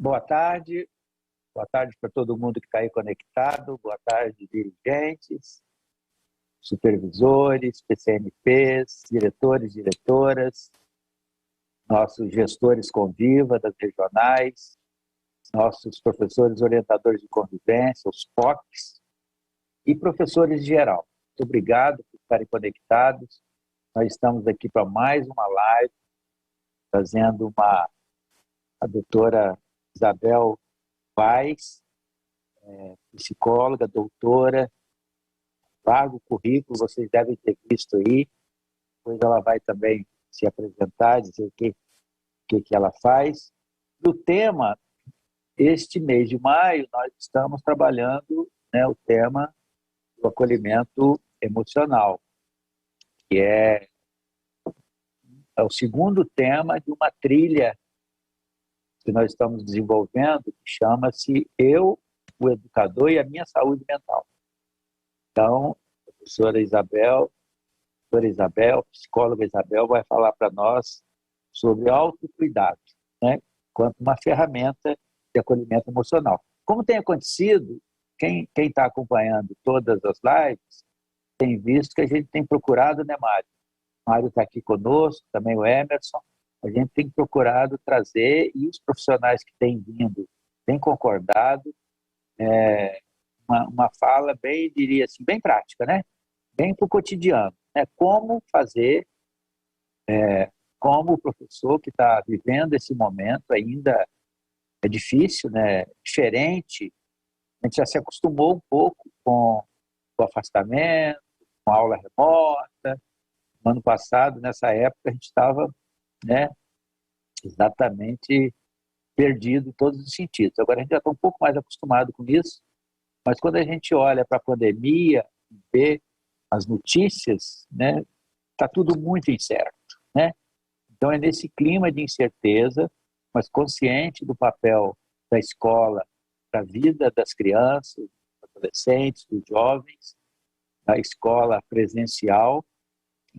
Boa tarde para todo mundo que está aí conectado, boa tarde, dirigentes, supervisores, PCNPs, diretores, diretoras, nossos gestores Conviva das regionais, nossos professores orientadores de convivência, os POCs, e professores em geral. Muito obrigado por estarem conectados. Nós estamos aqui para mais uma live, trazendo a doutora Isabel Vaz, psicóloga, doutora, vago currículo, vocês devem ter visto aí. Depois ela vai também se apresentar, dizer o que ela faz. Do tema, este mês de maio, nós estamos trabalhando, o tema do acolhimento emocional, que é o segundo tema de uma trilha que nós estamos desenvolvendo, que chama-se Eu, o Educador e a Minha Saúde Mental. Então, a professora Isabel, psicóloga Isabel, vai falar para nós sobre autocuidado, quanto uma ferramenta de acolhimento emocional. Como tem acontecido, quem está acompanhando todas as lives, tem visto que a gente tem procurado, Mário? Mário está aqui conosco, também o Emerson. A gente tem procurado trazer, e os profissionais que têm vindo têm concordado, uma fala bem, diria assim, bem prática, bem para o cotidiano. Como fazer, como o professor que está vivendo esse momento ainda é difícil, diferente, a gente já se acostumou um pouco com o afastamento, com a aula remota. No ano passado, nessa época, a gente estava exatamente perdido em todos os sentidos. Agora a gente já está um pouco mais acostumado com isso, mas quando a gente olha para a pandemia e vê as notícias, está tudo muito incerto. Então é nesse clima de incerteza, mas consciente do papel da escola para a vida das crianças, dos adolescentes, dos jovens, da escola presencial,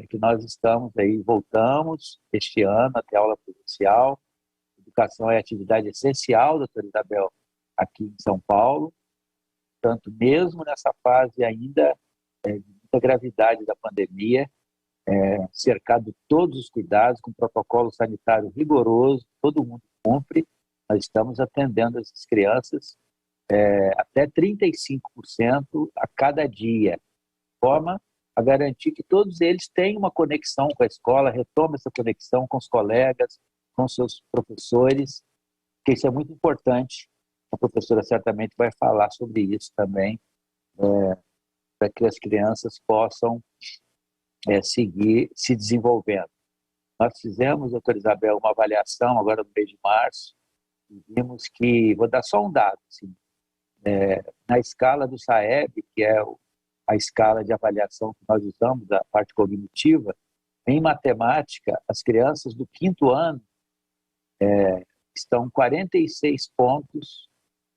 que nós estamos aí, voltamos este ano até aula presencial. Educação é atividade essencial, doutora Isabel, aqui em São Paulo. Portanto, mesmo nessa fase ainda de muita gravidade da pandemia, cercado de todos os cuidados, com protocolo sanitário rigoroso, todo mundo cumpre, nós estamos atendendo essas crianças até 35% a cada dia, de forma a garantir que todos eles tenham uma conexão com a escola, retomem essa conexão com os colegas, com seus professores, porque isso é muito importante. A professora certamente vai falar sobre isso também, para que as crianças possam seguir se desenvolvendo. Nós fizemos, doutora Isabel, uma avaliação agora no mês de março, e vimos que, vou dar só um dado, assim, na escala do SAEB, que é a escala de avaliação que nós usamos, da parte cognitiva, em matemática, as crianças do 5º ano estão 46 pontos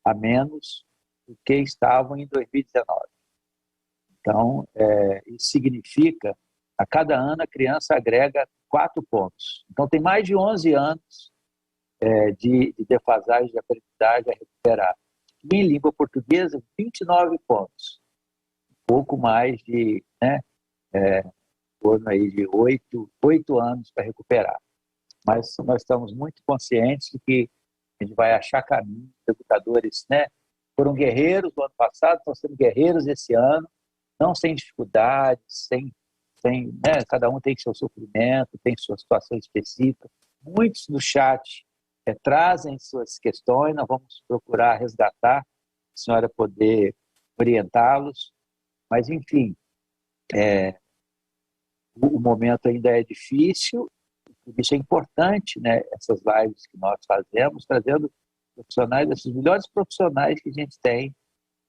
a menos do que estavam em 2019. Então, isso significa, a cada ano a criança agrega 4 pontos. Então, tem mais de 11 anos de defasagem de aprendizagem a recuperar. E em língua portuguesa, 29 pontos. Pouco mais de, em torno aí de 8 anos para recuperar. Mas nós estamos muito conscientes de que a gente vai achar caminho. Os educadores foram guerreiros no ano passado, estão sendo guerreiros esse ano, não sem dificuldades, sem cada um tem seu sofrimento, tem sua situação específica. Muitos no chat trazem suas questões, nós vamos procurar resgatar, a senhora poder orientá-los. Mas, enfim, o momento ainda é difícil, por isso é importante, essas lives que nós fazemos, trazendo profissionais, esses melhores profissionais que a gente tem,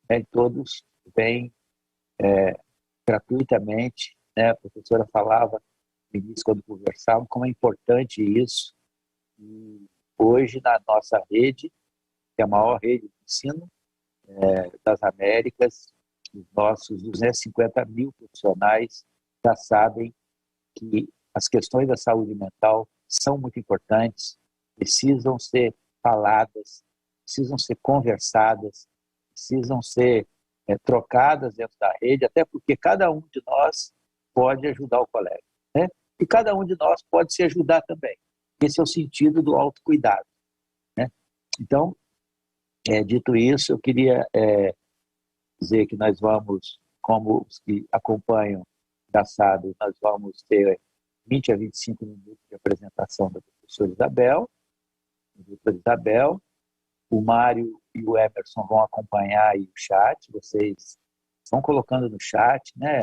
e todos vêm gratuitamente. A professora falava no início, quando conversávamos, como é importante isso. E hoje, na nossa rede, que é a maior rede de ensino das Américas, os nossos 250 mil profissionais já sabem que as questões da saúde mental são muito importantes, precisam ser faladas, precisam ser conversadas, precisam ser trocadas dentro da rede, até porque cada um de nós pode ajudar o colega, né? E cada um de nós pode se ajudar também. Esse é o sentido do autocuidado, né? Então, dito isso, eu queria dizer que nós vamos, como os que acompanham da SAB, nós vamos ter 20 a 25 minutos de apresentação da professora Isabel, o Mário e o Emerson vão acompanhar aí o chat, vocês vão colocando no chat, né?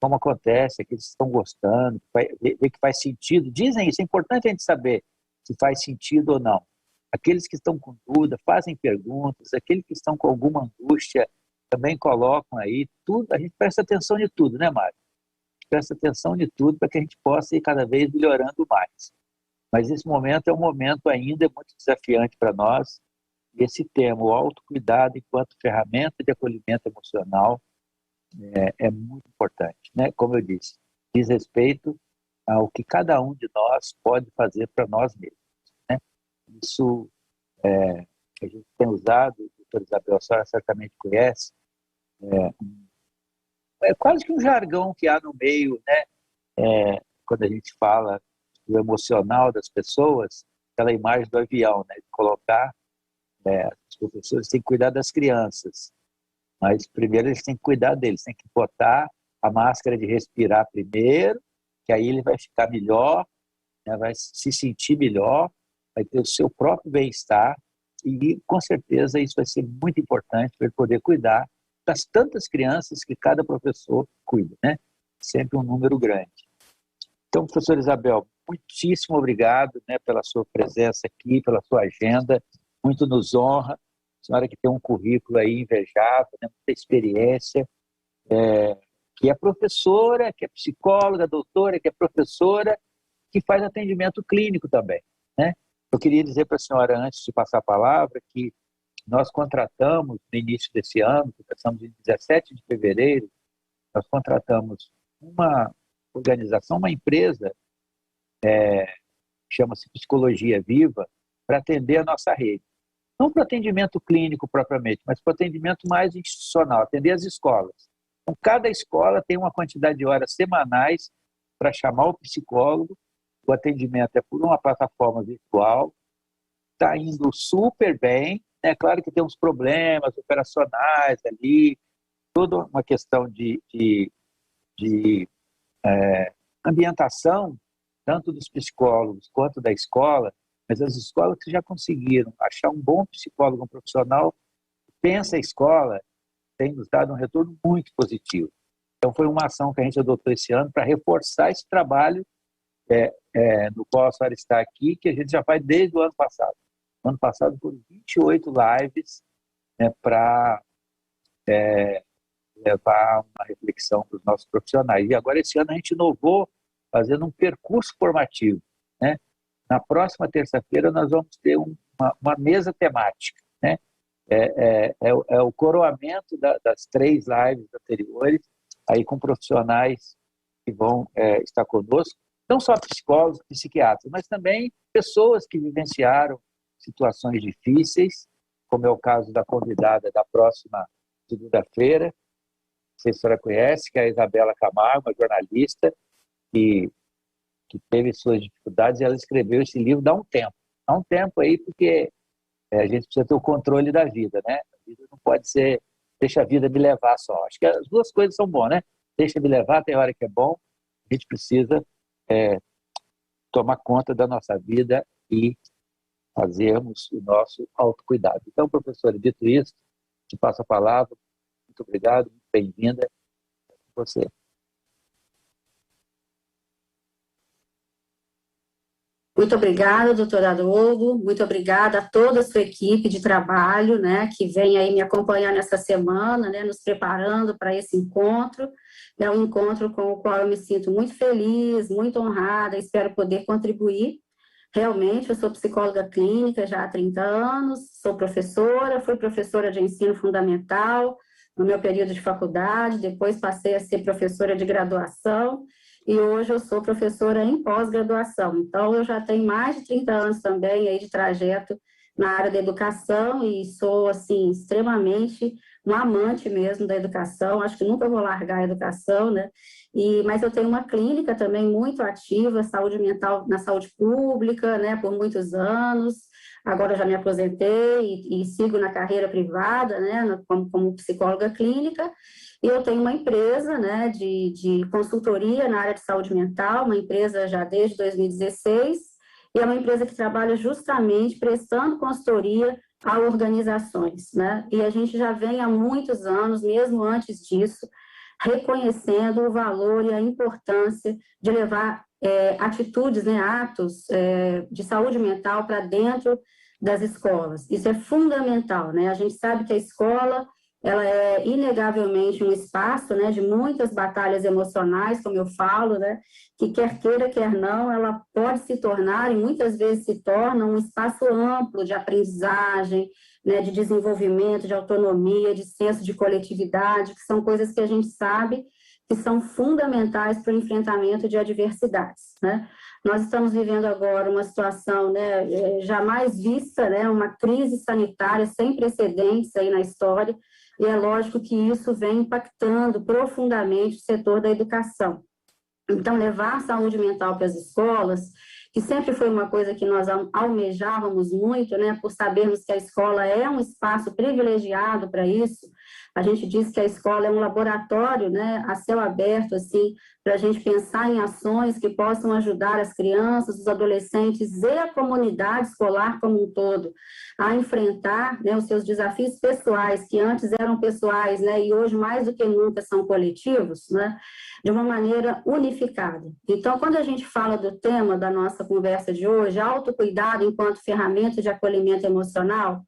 Como acontece, que eles estão gostando, ver que faz sentido. Dizem isso, é importante a gente saber se faz sentido ou não. Aqueles que estão com dúvida, fazem perguntas, aqueles que estão com alguma angústia, também colocam aí tudo. A gente presta atenção de tudo, né, Mário? Presta atenção de tudo para que a gente possa ir cada vez melhorando mais. Mas esse momento é um momento ainda muito desafiante para nós. E esse tema, o autocuidado enquanto ferramenta de acolhimento emocional, é muito importante, né? Como eu disse, diz respeito ao que cada um de nós pode fazer para nós mesmos, né? Isso a gente tem usado, a doutora Isabel, a senhora certamente conhece, é quase que um jargão que há no meio, né? Quando a gente fala do emocional das pessoas, aquela imagem do avião, né? De colocar, os professores têm que cuidar das crianças, mas primeiro eles têm que cuidar deles, têm que botar a máscara de respirar primeiro, que aí ele vai ficar melhor, né? Vai se sentir melhor, vai ter o seu próprio bem-estar e com certeza isso vai ser muito importante para ele poder cuidar das tantas crianças que cada professor cuida, né? Sempre um número grande. Então, professora Isabel, muitíssimo obrigado, né, pela sua presença aqui, pela sua agenda, muito nos honra. A senhora que tem um currículo aí invejável, né, muita experiência, que é professora, que é psicóloga, doutora, que é professora, que faz atendimento clínico também, né? Eu queria dizer para a senhora, antes de passar a palavra, que nós contratamos, no início desse ano, começamos em 17 de fevereiro, nós contratamos uma organização, uma empresa, chama-se Psicologia Viva, para atender a nossa rede. Não para atendimento clínico propriamente, mas para atendimento mais institucional, atender as escolas. Então, cada escola tem uma quantidade de horas semanais para chamar o psicólogo, o atendimento é por uma plataforma virtual, está indo super bem, é claro que tem uns problemas operacionais ali, toda uma questão de ambientação, tanto dos psicólogos quanto da escola, mas as escolas que já conseguiram achar um bom psicólogo, um profissional, pensa a escola, tem nos dado um retorno muito positivo. Então foi uma ação que a gente adotou esse ano para reforçar esse trabalho no qual a senhora está aqui, que a gente já faz desde o ano passado. No ano passado foram 28 lives, né, para levar uma reflexão para os nossos profissionais. E agora esse ano a gente inovou fazendo um percurso formativo, né? Na próxima terça-feira nós vamos ter uma mesa temática, né? O coroamento das 3 lives anteriores, aí com profissionais que vão estar conosco, não só psicólogos, psiquiatras, mas também pessoas que vivenciaram situações difíceis, como é o caso da convidada da próxima segunda-feira, não sei se a senhora conhece, que é a Isabela Camargo, uma jornalista que teve suas dificuldades, e ela escreveu esse livro dá um tempo aí, porque a gente precisa ter o controle da vida, né? A vida não pode ser, deixa a vida me levar só. Acho que as duas coisas são boas, né? Deixa me levar, tem hora que é bom, a gente precisa tomar conta da nossa vida e fazermos o nosso autocuidado. Então, professora, dito isso, te passo a palavra. Muito obrigado, muito bem-vinda a você. Muito obrigada, doutor Haroldo, muito obrigada a toda a sua equipe de trabalho, né, que vem aí me acompanhar nessa semana, né, nos preparando para esse encontro. É um encontro com o qual eu me sinto muito feliz, muito honrada, espero poder contribuir. Realmente, eu sou psicóloga clínica já há 30 anos, sou professora, fui professora de ensino fundamental no meu período de faculdade, depois passei a ser professora de graduação, e hoje eu sou professora em pós-graduação. Então, eu já tenho mais de 30 anos também aí de trajeto na área da educação e sou, assim, extremamente um amante mesmo da educação, acho que nunca vou largar a educação, né? Mas eu tenho uma clínica também muito ativa, saúde mental na saúde pública, né, por muitos anos. Agora eu já me aposentei e sigo na carreira privada, né, como psicóloga clínica. E eu tenho uma empresa, né, de consultoria na área de saúde mental, uma empresa já desde 2016, e é uma empresa que trabalha justamente prestando consultoria a organizações, né? E a gente já vem há muitos anos, mesmo antes disso, reconhecendo o valor e a importância de levar atitudes, né, atos de saúde mental para dentro das escolas. Isso é fundamental, né? A gente sabe que a escola, ela é inegavelmente um espaço, né, de muitas batalhas emocionais, como eu falo, né, que quer queira, quer não, ela pode se tornar, e muitas vezes se torna, um espaço amplo de aprendizagem, né, de desenvolvimento, de autonomia, de senso de coletividade, que são coisas que a gente sabe que são fundamentais para o enfrentamento de adversidades, né? Nós estamos vivendo agora uma situação, né, jamais vista, né, uma crise sanitária sem precedentes aí na história, e é lógico que isso vem impactando profundamente o setor da educação. Então, levar a saúde mental para as escolas, que sempre foi uma coisa que nós almejávamos muito, né, por sabermos que a escola é um espaço privilegiado para isso. A gente diz que a escola é um laboratório, né, a céu aberto, assim, para a gente pensar em ações que possam ajudar as crianças, os adolescentes e a comunidade escolar como um todo a enfrentar, né, os seus desafios pessoais, que antes eram pessoais, né, e hoje mais do que nunca são coletivos, né, de uma maneira unificada. Então, quando a gente fala do tema da nossa conversa de hoje, autocuidado enquanto ferramenta de acolhimento emocional,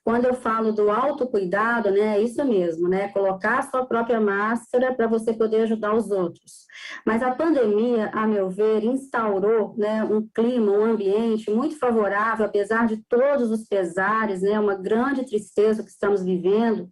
quando eu falo do autocuidado, né, é isso mesmo, né, colocar a sua própria máscara para você poder ajudar os outros. Mas a pandemia, a meu ver, instaurou, né, um clima, um ambiente muito favorável, apesar de todos os pesares, né, uma grande tristeza que estamos vivendo,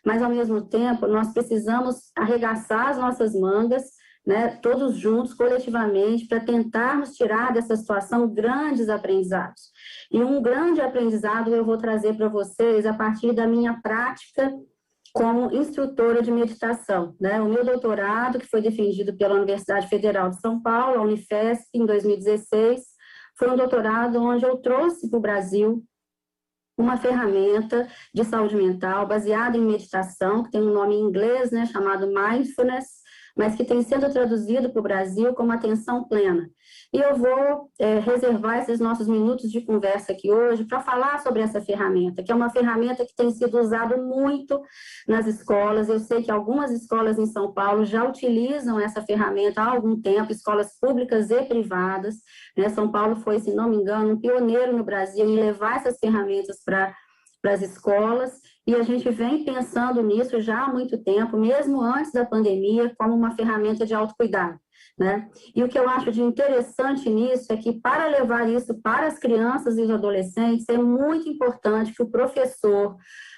mas, ao mesmo tempo, nós precisamos arregaçar as nossas mangas, né, todos juntos, coletivamente, para tentarmos tirar dessa situação grandes aprendizados. E um grande aprendizado eu vou trazer para vocês a partir da minha prática como instrutora de meditação, né? O meu doutorado, que foi defendido pela Universidade Federal de São Paulo, a Unifesp, em 2016, foi um doutorado onde eu trouxe para o Brasil uma ferramenta de saúde mental baseada em meditação, que tem um nome em inglês, né, chamado Mindfulness, mas que tem sido traduzido para o Brasil como atenção plena. E eu vou reservar esses nossos minutos de conversa aqui hoje para falar sobre essa ferramenta, que é uma ferramenta que tem sido usada muito nas escolas. Eu sei que algumas escolas em São Paulo já utilizam essa ferramenta há algum tempo, escolas públicas e privadas, né? São Paulo foi, se não me engano, um pioneiro no Brasil em levar essas ferramentas para as escolas, e a gente vem pensando nisso já há muito tempo, mesmo antes da pandemia, como uma ferramenta de autocuidado, né? E o que eu acho de interessante nisso é que, para levar isso para as crianças e os adolescentes, é muito importante que o professor,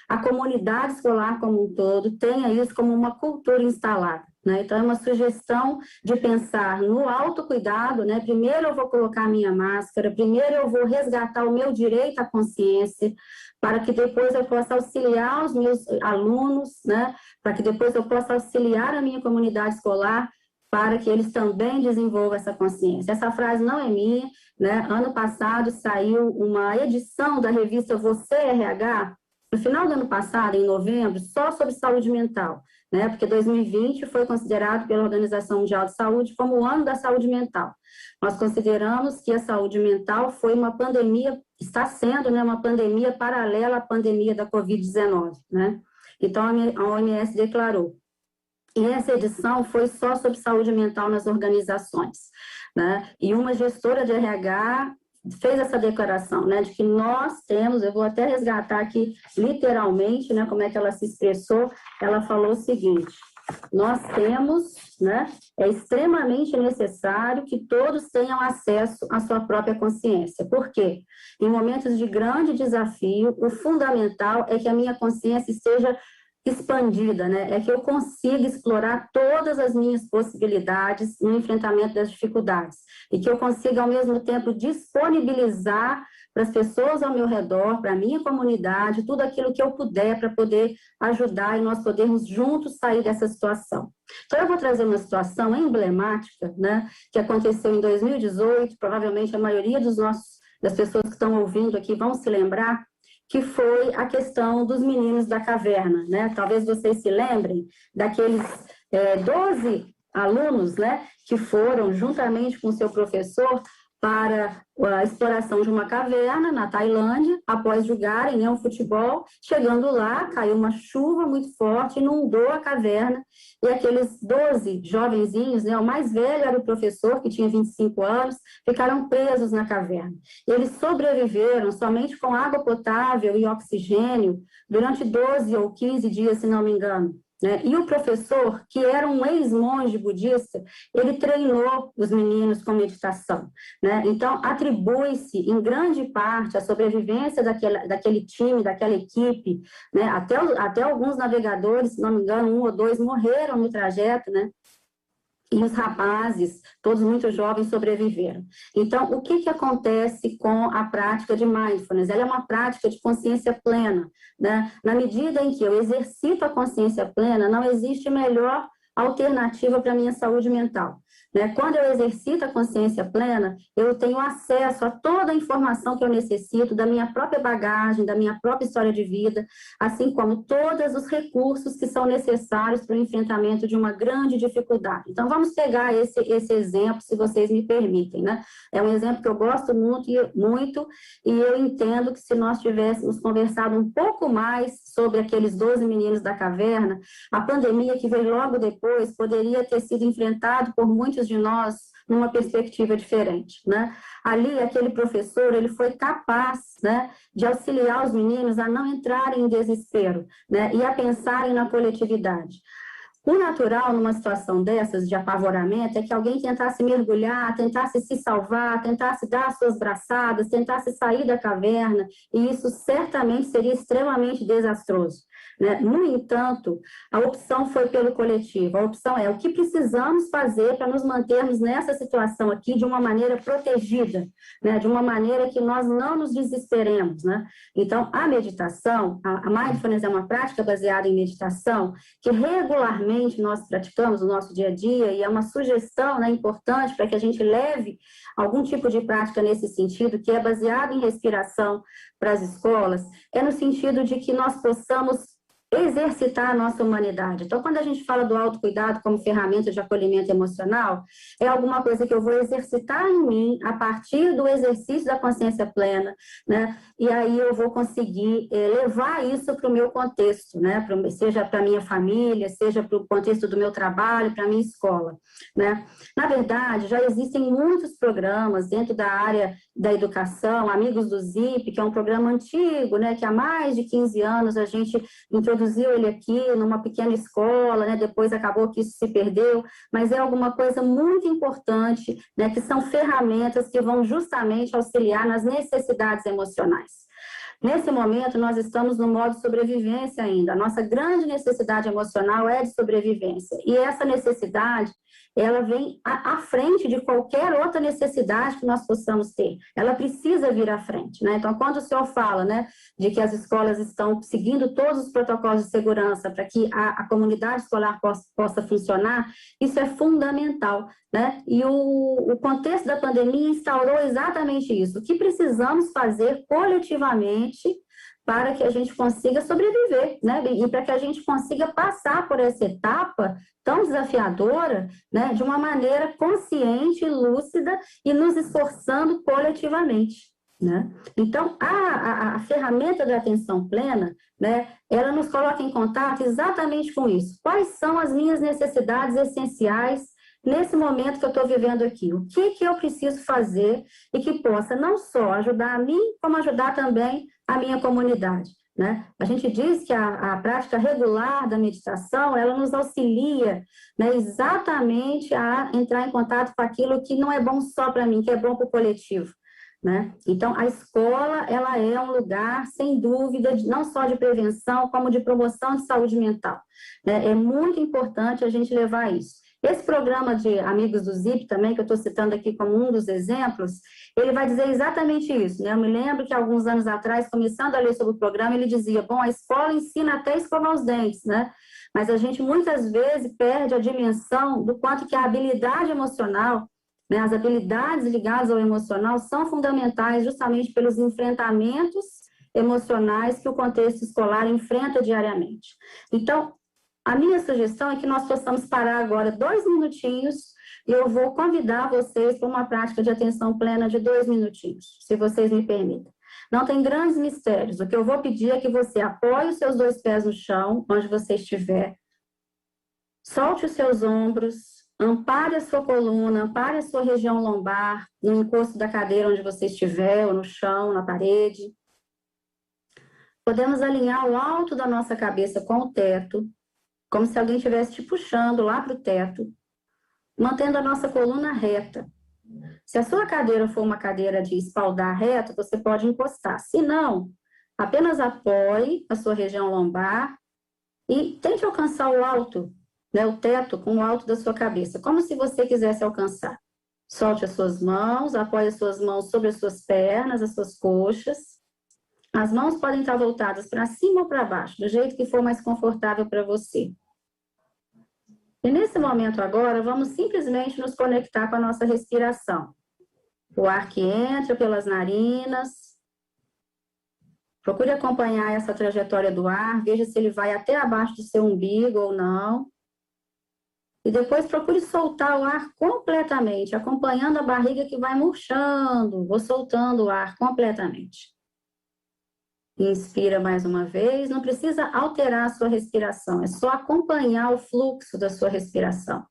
a comunidade escolar como um todo, tenha isso como uma cultura instalada, né? Então, é uma sugestão de pensar no autocuidado, né? Primeiro eu vou colocar a minha máscara, primeiro eu vou resgatar o meu direito à consciência, para que depois eu possa auxiliar os meus alunos, né? Para que depois eu possa auxiliar a minha comunidade escolar, para que eles também desenvolvam essa consciência. Essa frase não é minha, né? Ano passado saiu uma edição da revista Você RH, no final do ano passado, em novembro, só sobre saúde mental, né? Porque 2020 foi considerado pela Organização Mundial de Saúde como o ano da saúde mental. Nós consideramos que a saúde mental foi uma pandemia, está sendo, né, uma pandemia paralela à pandemia da Covid-19, né? Então, a OMS declarou. E essa edição foi só sobre saúde mental nas organizações, né? E uma gestora de RH fez essa declaração, né, de que nós temos, eu vou até resgatar aqui literalmente, né, como é que ela se expressou. Ela falou o seguinte: nós temos, né, é extremamente necessário que todos tenham acesso à sua própria consciência. Por quê? Em momentos de grande desafio, o fundamental é que a minha consciência esteja expandida, né? É que eu consiga explorar todas as minhas possibilidades no enfrentamento das dificuldades e que eu consiga, ao mesmo tempo, disponibilizar para as pessoas ao meu redor, para a minha comunidade, tudo aquilo que eu puder para poder ajudar e nós podermos juntos sair dessa situação. Então, eu vou trazer uma situação emblemática, né, que aconteceu em 2018, provavelmente a maioria das pessoas que estão ouvindo aqui vão se lembrar, que foi a questão dos meninos da caverna, né? Talvez vocês se lembrem daqueles 12 alunos, né, que foram, juntamente com seu professor, para a exploração de uma caverna na Tailândia, após jogarem, né, um futebol. Chegando lá, caiu uma chuva muito forte, inundou a caverna, e aqueles 12 jovenzinhos, né, o mais velho era o professor, que tinha 25 anos, ficaram presos na caverna. Eles sobreviveram somente com água potável e oxigênio durante 12 ou 15 dias, se não me engano. Né? E o professor, que era um ex-monge budista, ele treinou os meninos com meditação. Né? Então, atribui-se, em grande parte, a sobrevivência daquele time, daquela equipe. Né? Até alguns navegadores, se não me engano, 1 ou 2 morreram no trajeto, né? E os rapazes, todos muito jovens, sobreviveram. Então, o que acontece com a prática de mindfulness? Ela é uma prática de consciência plena, né? Na medida em que eu exercito a consciência plena, não existe melhor alternativa para a minha saúde mental. Né? Quando eu exercito a consciência plena, eu tenho acesso a toda a informação que eu necessito da minha própria bagagem, da minha própria história de vida, assim como todos os recursos que são necessários para o enfrentamento de uma grande dificuldade. Então, vamos pegar esse exemplo, se vocês me permitem. Né? É um exemplo que eu gosto muito, e eu entendo que se nós tivéssemos conversado um pouco mais sobre aqueles 12 meninos da caverna, a pandemia que veio logo depois poderia ter sido enfrentado por muitos de nós numa perspectiva diferente, né? Ali, aquele professor, ele foi capaz, né, de auxiliar os meninos a não entrarem em desespero, né, e a pensarem na coletividade. O natural, numa situação dessas, de apavoramento, é que alguém tentasse mergulhar, tentasse se salvar, tentasse dar as suas braçadas, tentasse sair da caverna, e isso certamente seria extremamente desastroso. Né? No entanto, a opção foi pelo coletivo. A opção é o que precisamos fazer para nos mantermos nessa situação aqui de uma maneira protegida, né? De uma maneira que nós não nos desesperemos. Né? Então, a meditação, a mindfulness é uma prática baseada em meditação que regularmente nós praticamos no nosso dia a dia, e é uma sugestão, né, importante para que a gente leve algum tipo de prática nesse sentido, que é baseado em respiração para as escolas, é no sentido de que nós possamos exercitar a nossa humanidade. Então, quando a gente fala do autocuidado como ferramenta de acolhimento emocional, é alguma coisa que eu vou exercitar em mim a partir do exercício da consciência plena, né? E aí eu vou conseguir levar isso para o meu contexto, né? Seja para a minha família, seja para o contexto do meu trabalho, para a minha escola, né? Na verdade, já existem muitos programas dentro da área da educação, Amigos do Zip, que é um programa antigo, né? Que há mais de 15 anos a gente introduziu ele aqui numa pequena escola, né? Depois acabou que isso se perdeu, mas é alguma coisa muito importante, né? Que são ferramentas que vão justamente auxiliar nas necessidades emocionais. Nesse momento, nós estamos no modo sobrevivência ainda. A nossa grande necessidade emocional é de sobrevivência. E essa necessidade, ela vem à frente de qualquer outra necessidade que nós possamos ter. Ela precisa vir à frente, né? Então, quando o senhor fala, né, de que as escolas estão seguindo todos os protocolos de segurança para que a comunidade escolar possa funcionar, isso é fundamental, né? E o contexto da pandemia instaurou exatamente isso. O que precisamos fazer coletivamente para que a gente consiga sobreviver, né? E para que a gente consiga passar por essa etapa tão desafiadora, né? De uma maneira consciente, lúcida e nos esforçando coletivamente, né? Então, a ferramenta da atenção plena, né? Ela nos coloca em contato exatamente com isso. Quais são as minhas necessidades essenciais nesse momento que eu estou vivendo aqui? O que eu preciso fazer e que possa não só ajudar a mim, como ajudar também a minha comunidade, né? A gente diz que a prática regular da meditação, ela nos auxilia, né, exatamente a entrar em contato com aquilo que não é bom só para mim, que é bom para o coletivo, né? Então, a escola, ela é um lugar, sem dúvida, não só de prevenção, como de promoção de saúde mental, né? É muito importante a gente levar isso. Esse programa de Amigos do Zip também, que eu estou citando aqui como um dos exemplos, ele vai dizer exatamente isso, né? Eu me lembro que alguns anos atrás, começando a ler sobre o programa, ele dizia, bom, a escola ensina até a escovar os dentes, né? Mas a gente muitas vezes perde a dimensão do quanto que a habilidade emocional, né, as habilidades ligadas ao emocional são fundamentais justamente pelos enfrentamentos emocionais que o contexto escolar enfrenta diariamente. Então, a minha sugestão é que nós possamos parar agora 2 minutinhos e eu vou convidar vocês para uma prática de atenção plena de 2 minutinhos, se vocês me permitem. Não tem grandes mistérios. O que eu vou pedir é que você apoie os seus 2 pés no chão, onde você estiver, solte os seus ombros, ampare a sua coluna, ampare a sua região lombar, no encosto da cadeira onde você estiver, ou no chão, na parede. Podemos alinhar o alto da nossa cabeça com o teto, como se alguém estivesse te puxando lá para o teto, mantendo a nossa coluna reta. Se a sua cadeira for uma cadeira de espaldar reto, você pode encostar. Se não, apenas apoie a sua região lombar e tente alcançar o alto, né, o teto com o alto da sua cabeça, como se você quisesse alcançar. Solte as suas mãos, apoie as suas mãos sobre as suas pernas, as suas coxas. As mãos podem estar voltadas para cima ou para baixo, do jeito que for mais confortável para você. E nesse momento agora, vamos simplesmente nos conectar com a nossa respiração. O ar que entra pelas narinas. Procure acompanhar essa trajetória do ar, veja se ele vai até abaixo do seu umbigo ou não. E depois procure soltar o ar completamente, acompanhando a barriga que vai murchando, ou soltando o ar completamente. Inspira mais uma vez, não precisa alterar a sua respiração, é só acompanhar o fluxo da sua respiração.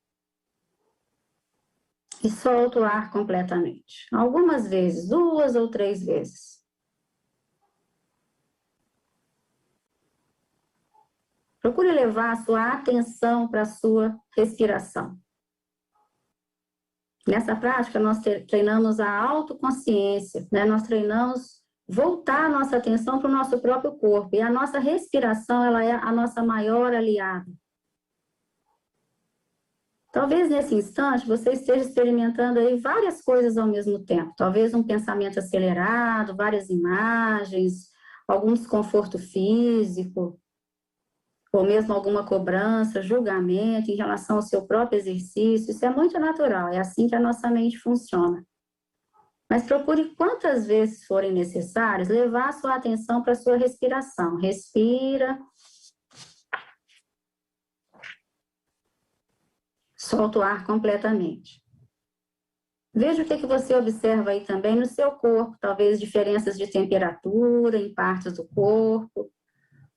E solta o ar completamente. Algumas vezes, 2 ou 3 vezes. Procure levar a sua atenção para a sua respiração. Nessa prática, nós treinamos a autoconsciência, né? Nós treinamos voltar a nossa atenção para o nosso próprio corpo. E a nossa respiração, ela é a nossa maior aliada. Talvez nesse instante você esteja experimentando aí várias coisas ao mesmo tempo. Talvez um pensamento acelerado, várias imagens, algum desconforto físico, ou mesmo alguma cobrança, julgamento em relação ao seu próprio exercício. Isso é muito natural, é assim que a nossa mente funciona. Mas procure, quantas vezes forem necessárias, levar a sua atenção para a sua respiração. Respira. Solta o ar completamente. Veja o que você observa aí também no seu corpo, talvez diferenças de temperatura em partes do corpo,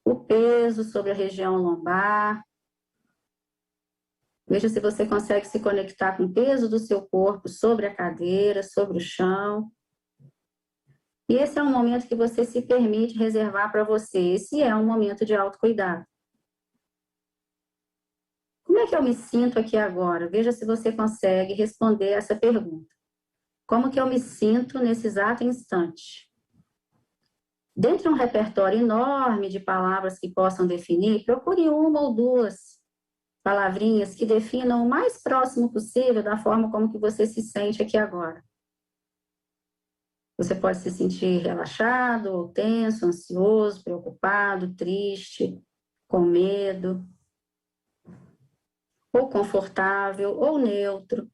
o peso sobre a região lombar. Veja se você consegue se conectar com o peso do seu corpo sobre a cadeira, sobre o chão. E esse é um momento que você se permite reservar para você. Esse é um momento de autocuidado. Como é que eu me sinto aqui agora? Veja se você consegue responder essa pergunta. Como que eu me sinto nesse exato instante? Dentre um repertório enorme de palavras que possam definir, procure 1 ou 2 palavrinhas que definam o mais próximo possível da forma como que você se sente aqui agora. Você pode se sentir relaxado, ou tenso, ansioso, preocupado, triste, com medo, ou confortável, ou neutro.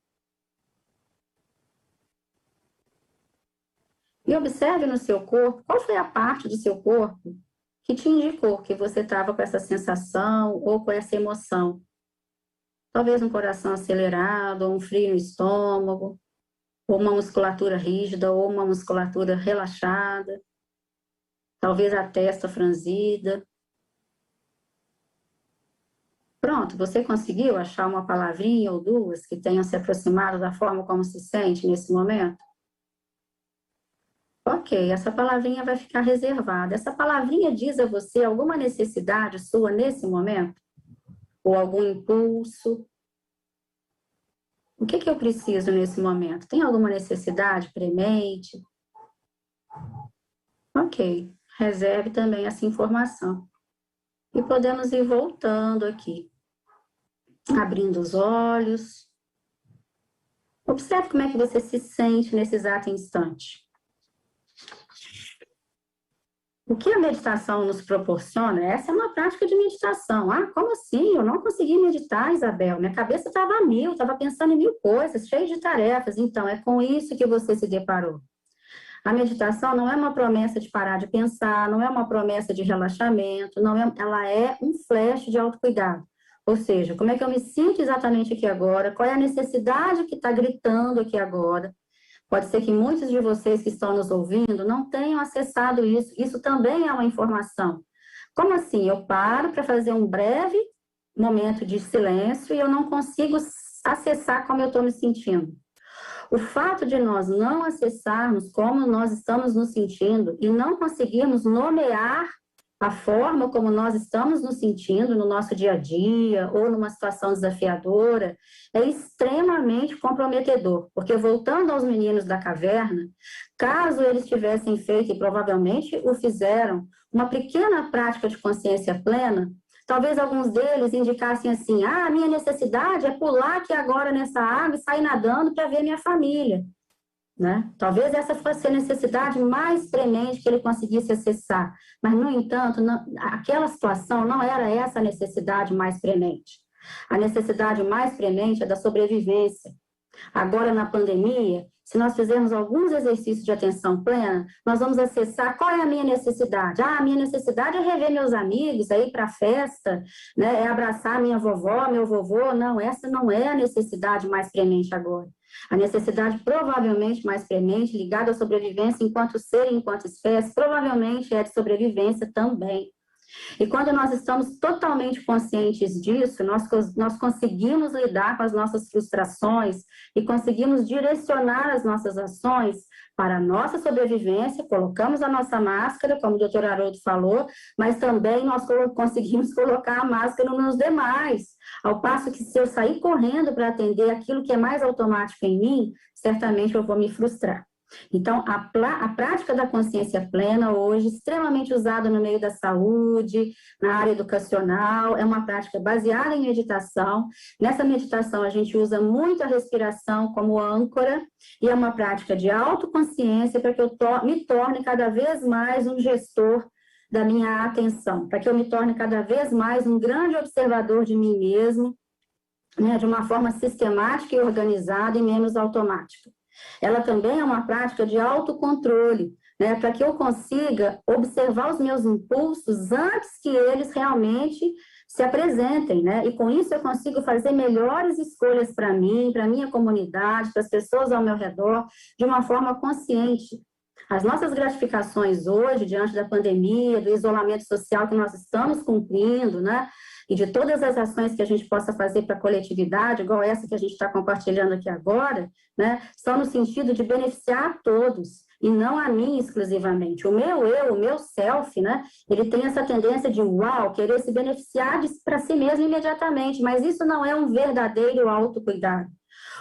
E observe no seu corpo, qual foi a parte do seu corpo que te indicou que você estava com essa sensação ou com essa emoção. Talvez um coração acelerado, ou um frio no estômago, ou uma musculatura rígida, ou uma musculatura relaxada. Talvez a testa franzida. Pronto, você conseguiu achar uma palavrinha ou 2 que tenham se aproximado da forma como se sente nesse momento? Ok, essa palavrinha vai ficar reservada. Essa palavrinha diz a você alguma necessidade sua nesse momento? Ou algum impulso? O que eu preciso nesse momento? Tem alguma necessidade premente? Ok, reserve também essa informação. E podemos ir voltando aqui, abrindo os olhos. Observe como é que você se sente nesse exato instante. O que a meditação nos proporciona? Essa é uma prática de meditação. Ah, como assim? Eu não consegui meditar, Isabel. Minha cabeça estava a mil, estava pensando em 1000 coisas, cheia de tarefas. Então, é com isso que você se deparou. A meditação não é uma promessa de parar de pensar, não é uma promessa de relaxamento, ela é um flash de autocuidado. Ou seja, como é que eu me sinto exatamente aqui agora? Qual é a necessidade que está gritando aqui agora? Pode ser que muitos de vocês que estão nos ouvindo não tenham acessado isso. Isso também é uma informação. Como assim? Eu paro para fazer um breve momento de silêncio e eu não consigo acessar como eu estou me sentindo. O fato de nós não acessarmos como nós estamos nos sentindo e não conseguirmos nomear a forma como nós estamos nos sentindo no nosso dia a dia ou numa situação desafiadora é extremamente comprometedor, porque voltando aos meninos da caverna, caso eles tivessem feito, e provavelmente o fizeram, uma pequena prática de consciência plena, talvez alguns deles indicassem assim, a minha necessidade é pular aqui agora nessa água e sair nadando para ver minha família. Né? Talvez essa fosse a necessidade mais premente que ele conseguisse acessar, mas, no entanto, aquela situação não era essa a necessidade mais premente. A necessidade mais premente é da sobrevivência. Agora, na pandemia, se nós fizermos alguns exercícios de atenção plena, nós vamos acessar qual é a minha necessidade. A minha necessidade é rever meus amigos, é ir para a festa, né? É abraçar minha vovó, meu vovô. Não, essa não é a necessidade mais premente agora. A necessidade provavelmente mais premente, ligada à sobrevivência enquanto ser e enquanto espécie, provavelmente é de sobrevivência também. E quando nós estamos totalmente conscientes disso, nós conseguimos lidar com as nossas frustrações e conseguimos direcionar as nossas ações para a nossa sobrevivência, colocamos a nossa máscara, como o doutor Haroldo falou, mas também nós conseguimos colocar a máscara nos demais, ao passo que se eu sair correndo para atender aquilo que é mais automático em mim, certamente eu vou me frustrar. Então, a prática da consciência plena hoje, extremamente usada no meio da saúde, na área educacional, é uma prática baseada em meditação. Nessa meditação, a gente usa muito a respiração como âncora, e é uma prática de autoconsciência para que eu me torne cada vez mais um gestor da minha atenção, para que eu me torne cada vez mais um grande observador de mim mesmo, né, de uma forma sistemática e organizada e menos automática. Ela também é uma prática de autocontrole, né, para que eu consiga observar os meus impulsos antes que eles realmente se apresentem, né, e com isso eu consigo fazer melhores escolhas para mim, para a minha comunidade, para as pessoas ao meu redor, de uma forma consciente. As nossas gratificações hoje, diante da pandemia, do isolamento social que nós estamos cumprindo, né, e de todas as ações que a gente possa fazer para a coletividade, igual essa que a gente está compartilhando aqui agora, né, são no sentido de beneficiar a todos, e não a mim exclusivamente. O meu eu, o meu self, né, ele tem essa tendência de, querer se beneficiar para si mesmo imediatamente, mas isso não é um verdadeiro autocuidado.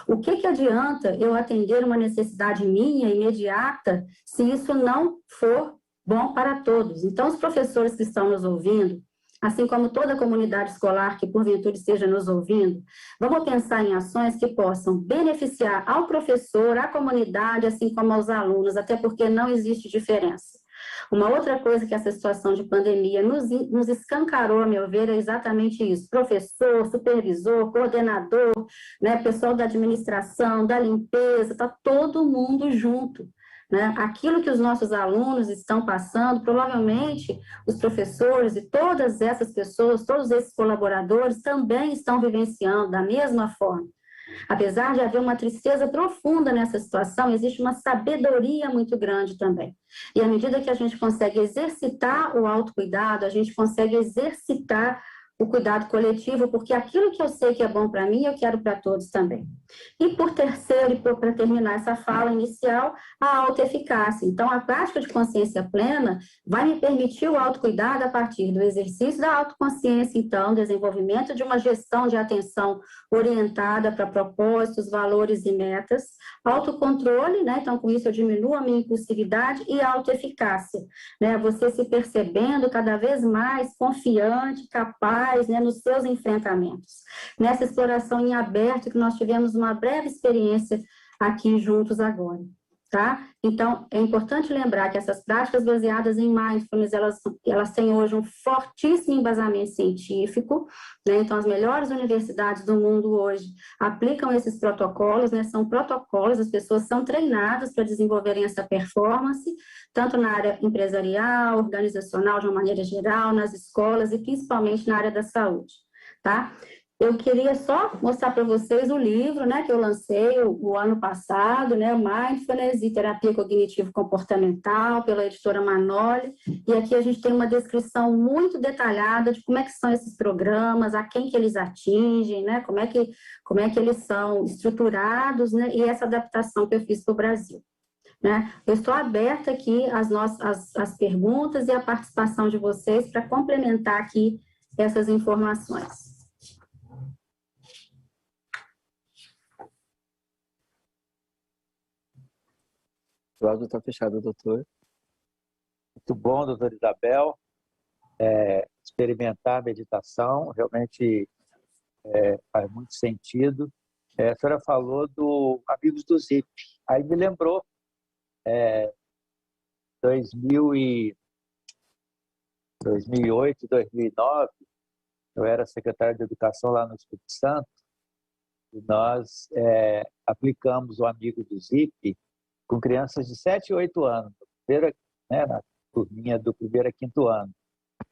O que adianta eu atender uma necessidade minha, imediata, se isso não for bom para todos? Então, os professores que estão nos ouvindo, assim como toda a comunidade escolar que porventura esteja nos ouvindo, vamos pensar em ações que possam beneficiar ao professor, à comunidade, assim como aos alunos, até porque não existe diferença. Uma outra coisa que essa situação de pandemia nos escancarou, a meu ver, é exatamente isso. Professor, supervisor, coordenador, né, pessoal da administração, da limpeza, está todo mundo junto. Né? Aquilo que os nossos alunos estão passando, provavelmente os professores e todas essas pessoas, todos esses colaboradores também estão vivenciando da mesma forma. Apesar de haver uma tristeza profunda nessa situação, existe uma sabedoria muito grande também. E à medida que a gente consegue exercitar o autocuidado, a gente consegue exercitar o cuidado coletivo, porque aquilo que eu sei que é bom para mim, eu quero para todos também. E por terceiro, e para terminar essa fala inicial, a autoeficácia. Então, a prática de consciência plena vai me permitir o autocuidado a partir do exercício da autoconsciência, então, desenvolvimento de uma gestão de atenção orientada para propósitos, valores e metas, autocontrole, né? Então, com isso eu diminuo a minha impulsividade e autoeficácia, né? Você se percebendo cada vez mais confiante, capaz, né, nos seus enfrentamentos. Nessa exploração em aberto que nós tivemos uma breve experiência aqui juntos agora. Tá? Então, é importante lembrar que essas práticas baseadas em mindfulness, elas têm hoje um fortíssimo embasamento científico, né? Então, as melhores universidades do mundo hoje aplicam esses protocolos, né? São protocolos, as pessoas são treinadas para desenvolverem essa performance, tanto na área empresarial, organizacional, de uma maneira geral, nas escolas e principalmente na área da saúde, tá? Eu queria só mostrar para vocês o livro, né, que eu lancei o ano passado, né, Mindfulness e Terapia Cognitivo-Comportamental, pela editora Manoli, e aqui a gente tem uma descrição muito detalhada de como é que são esses programas, a quem que eles atingem, né, como é que eles são estruturados, né, e essa adaptação que eu fiz para o Brasil. Né? Eu estou aberta aqui às perguntas e à participação de vocês para complementar aqui essas informações. O áudio está fechado, doutor. Muito bom, doutora Isabel. Experimentar a meditação realmente faz muito sentido. A senhora falou do Amigos do Zip. Aí me lembrou, 2008, 2009, eu era secretário de Educação lá no Espírito Santo, e nós aplicamos o Amigo do Zip com crianças de 7 e 8 anos, na turminha do primeiro a quinto ano.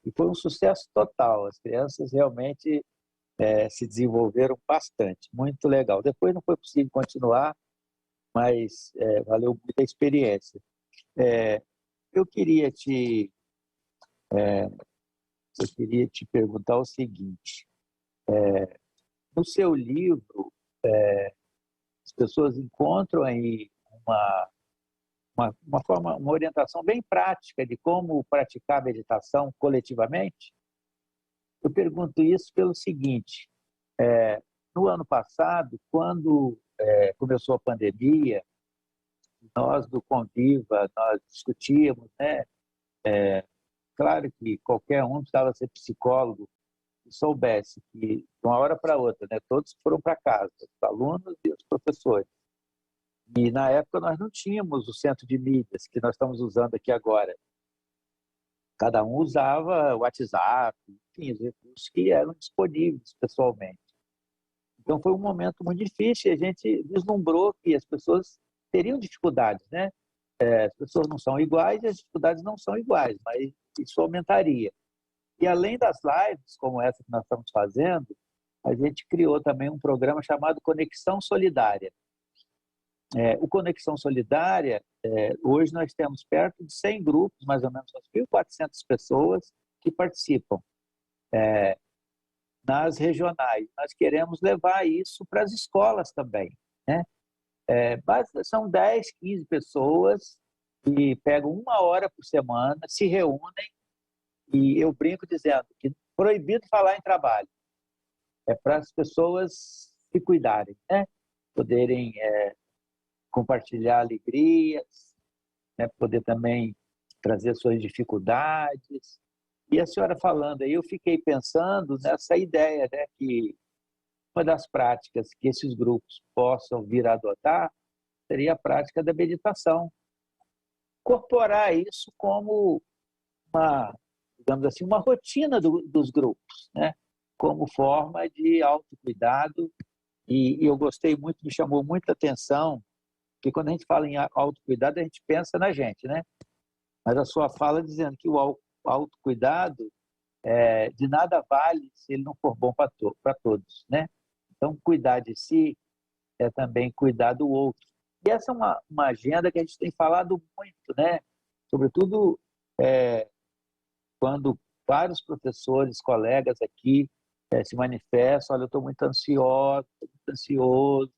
E foi um sucesso total, as crianças realmente se desenvolveram bastante, muito legal. Depois não foi possível continuar, mas valeu muito a experiência. Eu queria te perguntar o seguinte, no seu livro, as pessoas encontram aí uma orientação bem prática de como praticar a meditação coletivamente? Eu pergunto isso pelo seguinte, no ano passado, quando começou a pandemia, nós do Conviva, nós discutíamos, né? Claro que qualquer um precisava ser psicólogo e soubesse que, de uma hora para outra, né, todos foram para casa, os alunos e os professores. E, na época, nós não tínhamos o centro de mídias que nós estamos usando aqui agora. Cada um usava o WhatsApp, enfim, os recursos que eram disponíveis pessoalmente. Então, foi um momento muito difícil e a gente vislumbrou que as pessoas teriam dificuldades, né? As pessoas não são iguais e as dificuldades não são iguais, mas isso aumentaria. E, além das lives, como essa que nós estamos fazendo, a gente criou também um programa chamado Conexão Solidária. O Conexão Solidária, hoje nós temos perto de 100 grupos, mais ou menos 1.400 pessoas que participam nas regionais. Nós queremos levar isso para as escolas também, né? São 10, 15 pessoas que pegam 1 hora por semana, se reúnem, e eu brinco dizendo que proibido falar em trabalho. É para as pessoas se cuidarem, né? Poderem compartilhar alegrias, né? Poder também trazer suas dificuldades. E a senhora falando aí, eu fiquei pensando nessa ideia, né? Que uma das práticas que esses grupos possam vir a adotar seria a prática da meditação. Incorporar isso como digamos assim, uma rotina dos grupos, né? Como forma de autocuidado. E eu gostei muito, me chamou muita atenção, que quando a gente fala em autocuidado, a gente pensa na gente, né? Mas a sua fala dizendo que o autocuidado de nada vale se ele não for bom para todos, né? Então, cuidar de si é também cuidar do outro. E essa é uma agenda que a gente tem falado muito, né? Sobretudo quando vários professores, colegas aqui se manifestam, olha, eu estou muito ansioso, muito ansioso,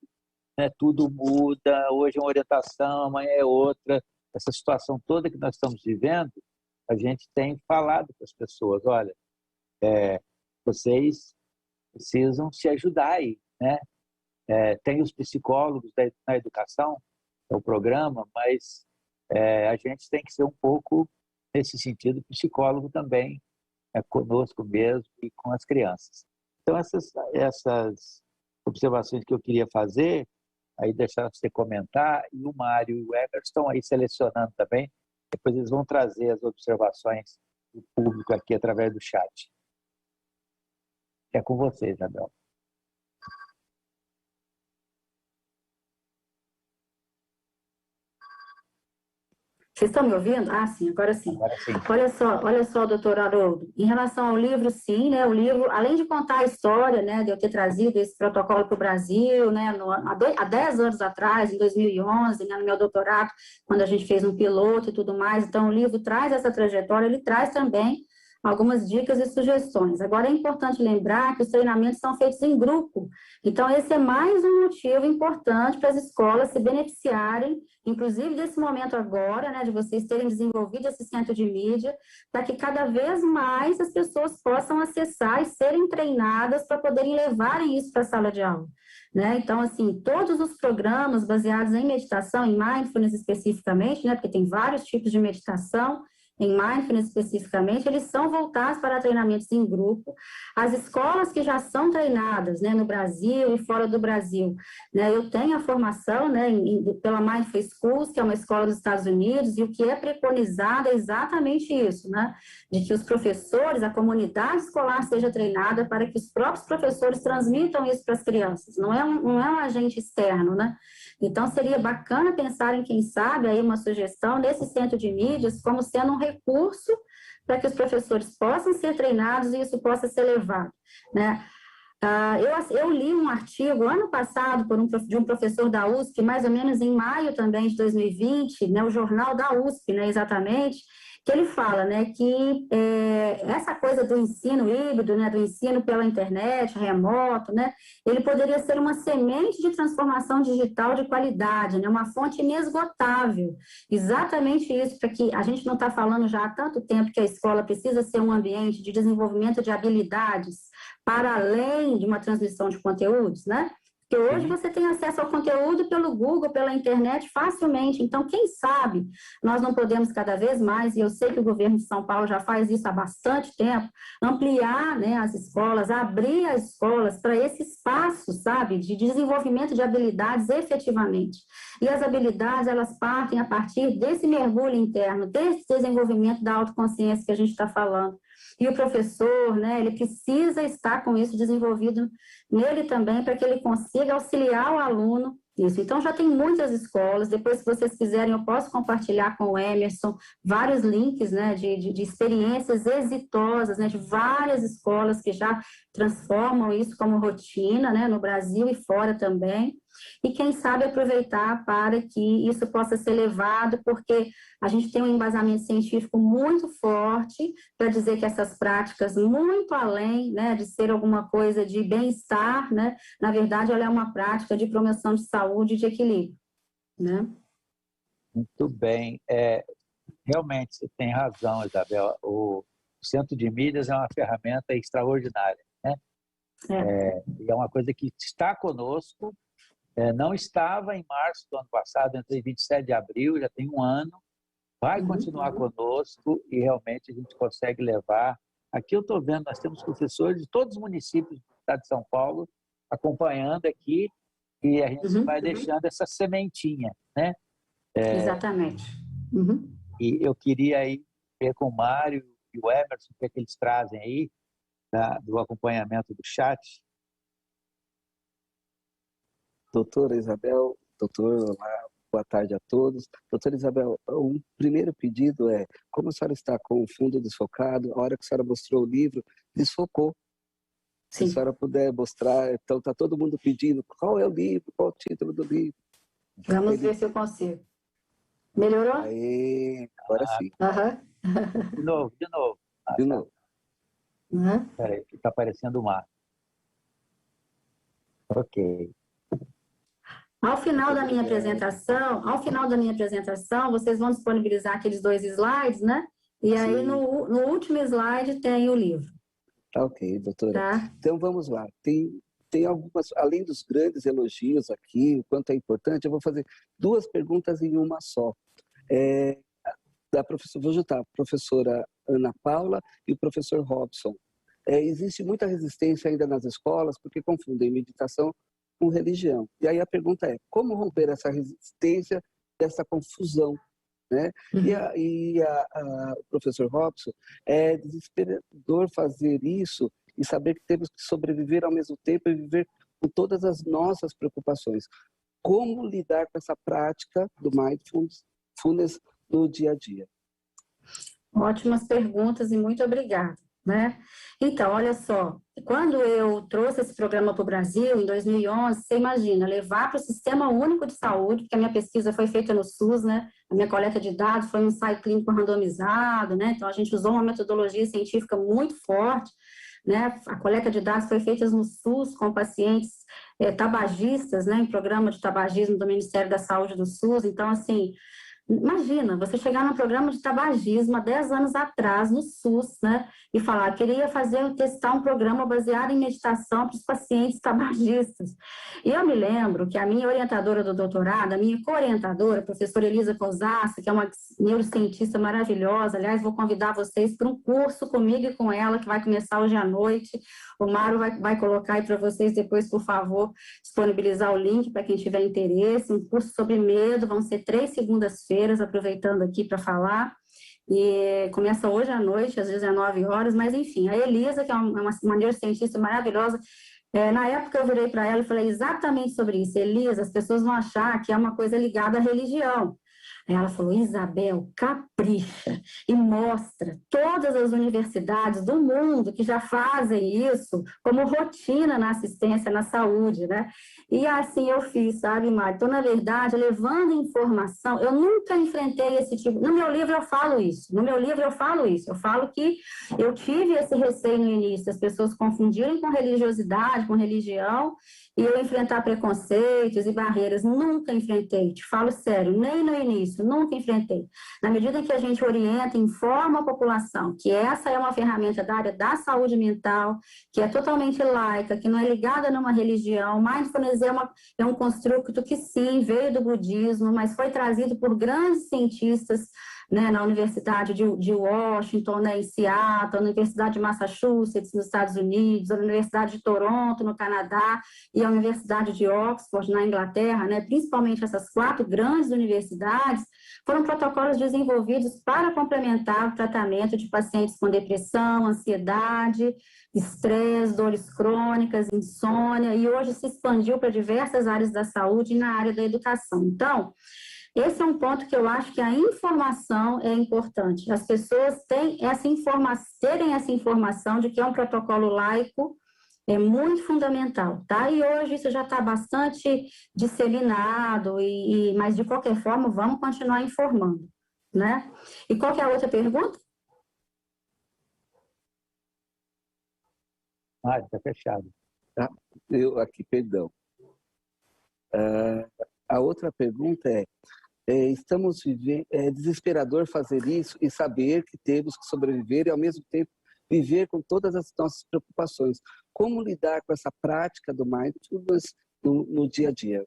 né? Tudo muda, hoje é uma orientação, amanhã é outra. Essa situação toda que nós estamos vivendo, a gente tem falado para as pessoas, olha, vocês precisam se ajudar aí, né? Tem os psicólogos na educação, é o programa, mas a gente tem que ser um pouco, nesse sentido, psicólogo também, conosco mesmo e com as crianças. Então, essas observações que eu queria fazer, aí deixar você comentar, e o Mário e o Emerson estão aí selecionando também, depois eles vão trazer as observações do público aqui através do chat. É com você, Isabel. Vocês estão me ouvindo? Ah, sim, agora sim. Agora sim. Olha só, doutor Haroldo, em relação ao livro, sim, né, o livro, além de contar a história, né, de eu ter trazido esse protocolo para o Brasil, né, há 10 anos atrás, em 2011, né, no meu doutorado, quando a gente fez um piloto e tudo mais, então o livro traz essa trajetória, ele traz também algumas dicas e sugestões. Agora, é importante lembrar que os treinamentos são feitos em grupo, então esse é mais um motivo importante para as escolas se beneficiarem, inclusive desse momento agora, né, de vocês terem desenvolvido esse centro de mídia, para que cada vez mais as pessoas possam acessar e serem treinadas para poderem levarem isso para a sala de aula. Né? Então, assim, todos os programas baseados em meditação, em mindfulness especificamente, né, porque tem vários tipos de meditação, em mindfulness especificamente, eles são voltados para treinamentos em grupo. As escolas que já são treinadas, né, no Brasil e fora do Brasil, né, eu tenho a formação, né, pela Mindful Schools, que é uma escola dos Estados Unidos, e o que é preconizado é exatamente isso, né, de que os professores, a comunidade escolar seja treinada para que os próprios professores transmitam isso para as crianças, não é um agente externo, né. Então, seria bacana pensar em, quem sabe, aí uma sugestão nesse centro de mídias como sendo um recurso para que os professores possam ser treinados e isso possa ser levado, né? Eu li um artigo ano passado de um professor da USP, mais ou menos em maio também de 2020, né, o jornal da USP, né, exatamente, que ele fala, né, que essa coisa do ensino híbrido, né, do ensino pela internet, remoto, né, ele poderia ser uma semente de transformação digital de qualidade, né, uma fonte inesgotável. Exatamente isso, para que a gente não está falando já há tanto tempo que a escola precisa ser um ambiente de desenvolvimento de habilidades para além de uma transmissão de conteúdos, né? Porque hoje você tem acesso ao conteúdo pelo Google, pela internet, facilmente. Então, quem sabe, nós não podemos cada vez mais, e eu sei que o governo de São Paulo já faz isso há bastante tempo, ampliar, né, as escolas, abrir as escolas para esse espaço, sabe, de desenvolvimento de habilidades efetivamente. E as habilidades, elas partem a partir desse mergulho interno, desse desenvolvimento da autoconsciência que a gente está falando. E o professor, né, ele precisa estar com isso desenvolvido nele também, para que ele consiga auxiliar o aluno nisso. Então, já tem muitas escolas, depois, se vocês quiserem, eu posso compartilhar com o Emerson vários links, né, de experiências exitosas, né, de várias escolas que já transformam isso como rotina, né, no Brasil e fora também. E quem sabe aproveitar para que isso possa ser levado, porque a gente tem um embasamento científico muito forte para dizer que essas práticas, muito além, né, de ser alguma coisa de bem-estar, né, na verdade, ela é uma prática de promoção de saúde e de equilíbrio, né? Muito bem. Realmente, você tem razão, Isabel. O Centro de Mídias é uma ferramenta extraordinária, né? E é uma coisa que está conosco. Não estava em março do ano passado, entrei em 27 de abril, já tem um ano, vai continuar conosco e realmente a gente consegue levar. Aqui eu estou vendo, nós temos professores de todos os municípios do estado de São Paulo acompanhando aqui e a gente vai deixando essa sementinha, né? Exatamente. E eu queria aí ver com o Mário e o Emerson o que é que eles trazem aí do acompanhamento do chat. Doutora Isabel, doutor, olá, boa tarde a todos. Doutora Isabel, o primeiro pedido é, como a senhora está com o fundo desfocado, a hora que a senhora mostrou o livro, desfocou. Sim. Se a senhora puder mostrar, então está todo mundo pedindo qual é o livro, qual o título do livro. Vamos ver se eu consigo. Melhorou? Aí, agora sim. De novo. De novo. Peraí, que está aparecendo o mar. Ok. Ao final da minha apresentação, vocês vão disponibilizar aqueles 2 slides, né? E aí, no último slide, tem o livro. Tá ok, doutora. Tá? Então, vamos lá. Tem algumas, além dos grandes elogios aqui, o quanto é importante, eu vou fazer 2 perguntas em uma só. Vou juntar a professora Ana Paula e o professor Robson. Existe muita resistência ainda nas escolas, porque confundem meditação com religião. E aí a pergunta é, como romper essa resistência, essa confusão? Né? O professor Robson, é desesperador fazer isso e saber que temos que sobreviver ao mesmo tempo e viver com todas as nossas preocupações. Como lidar com essa prática do mindfulness no dia a dia? Ótimas perguntas e muito obrigada. Né? Então, olha só, quando eu trouxe esse programa para o Brasil, em 2011, você imagina, levar para o Sistema Único de Saúde, porque a minha pesquisa foi feita no SUS, né? A minha coleta de dados foi um ensaio clínico randomizado, né? Então a gente usou uma metodologia científica muito forte, né? A coleta de dados foi feita no SUS com pacientes tabagistas, né? Em programa de tabagismo do Ministério da Saúde do SUS, então assim, imagina, você chegar num programa de tabagismo há 10 anos atrás, no SUS, né, e falar, queria testar um programa baseado em meditação para os pacientes tabagistas. E eu me lembro que a minha orientadora do doutorado, a minha co-orientadora, a professora Elisa Kozassa, que é uma neurocientista maravilhosa, aliás, vou convidar vocês para um curso comigo e com ela, que vai começar hoje à noite. O Mário vai colocar aí para vocês depois, por favor, disponibilizar o link para quem tiver interesse. Um curso sobre medo, vão ser 3 segundas-feiras, aproveitando aqui para falar. E começa hoje à noite, às 19 horas, mas enfim, a Elisa, que é uma neurocientista maravilhosa, na época eu virei para ela e falei exatamente sobre isso. Elisa, as pessoas vão achar que é uma coisa ligada à religião. Aí ela falou, Isabel, capricha e mostra todas as universidades do mundo que já fazem isso como rotina na assistência na saúde, né? E assim eu fiz, sabe, Mari? Então, na verdade, levando informação, eu nunca enfrentei esse tipo... No meu livro eu falo isso, eu falo que eu tive esse receio no início, as pessoas confundirem com religiosidade, com religião, e eu enfrentar preconceitos e barreiras, nunca enfrentei, te falo sério, nem no início, nunca enfrentei. Na medida em que a gente orienta, informa a população que essa é uma ferramenta da área da saúde mental, que é totalmente laica, que não é ligada a nenhuma religião, mindfulness é um construto que sim, veio do budismo, mas foi trazido por grandes cientistas, né, na Universidade de Washington, né, em Seattle, na Universidade de Massachusetts, nos Estados Unidos, a Universidade de Toronto, no Canadá, e a Universidade de Oxford, na Inglaterra, né, principalmente essas 4 grandes universidades, foram protocolos desenvolvidos para complementar o tratamento de pacientes com depressão, ansiedade, estresse, dores crônicas, insônia, e hoje se expandiu para diversas áreas da saúde e na área da educação. Então, esse é um ponto que eu acho que a informação é importante. As pessoas terem essa informação de que é um protocolo laico é muito fundamental, tá? E hoje isso já está bastante disseminado, mas de qualquer forma vamos continuar informando, né? E qual que é a outra pergunta? Está fechado. Eu aqui, perdão. A outra pergunta estamos vivendo, é desesperador fazer isso e saber que temos que sobreviver e, ao mesmo tempo, viver com todas as nossas preocupações. Como lidar com essa prática do mindfulness no dia a dia?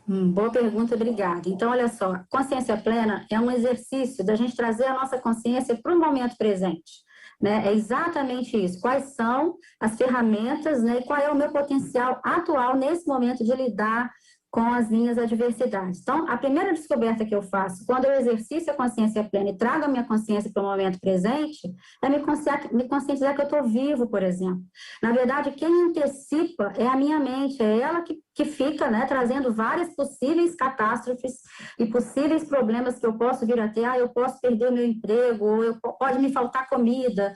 Boa pergunta, obrigada. Então, olha só, consciência plena é um exercício da gente trazer a nossa consciência para o momento presente. Né? É exatamente isso. Quais são as ferramentas, né? E qual é o meu potencial atual nesse momento de lidar com as minhas adversidades. Então, a primeira descoberta que eu faço, quando eu exercito a consciência plena e trago a minha consciência para o momento presente, é me conscientizar que eu estou vivo, por exemplo. Na verdade, quem antecipa é a minha mente, é ela que que fica, né, trazendo várias possíveis catástrofes e possíveis problemas que eu posso vir a ter. Eu posso perder o meu emprego, ou pode me faltar comida,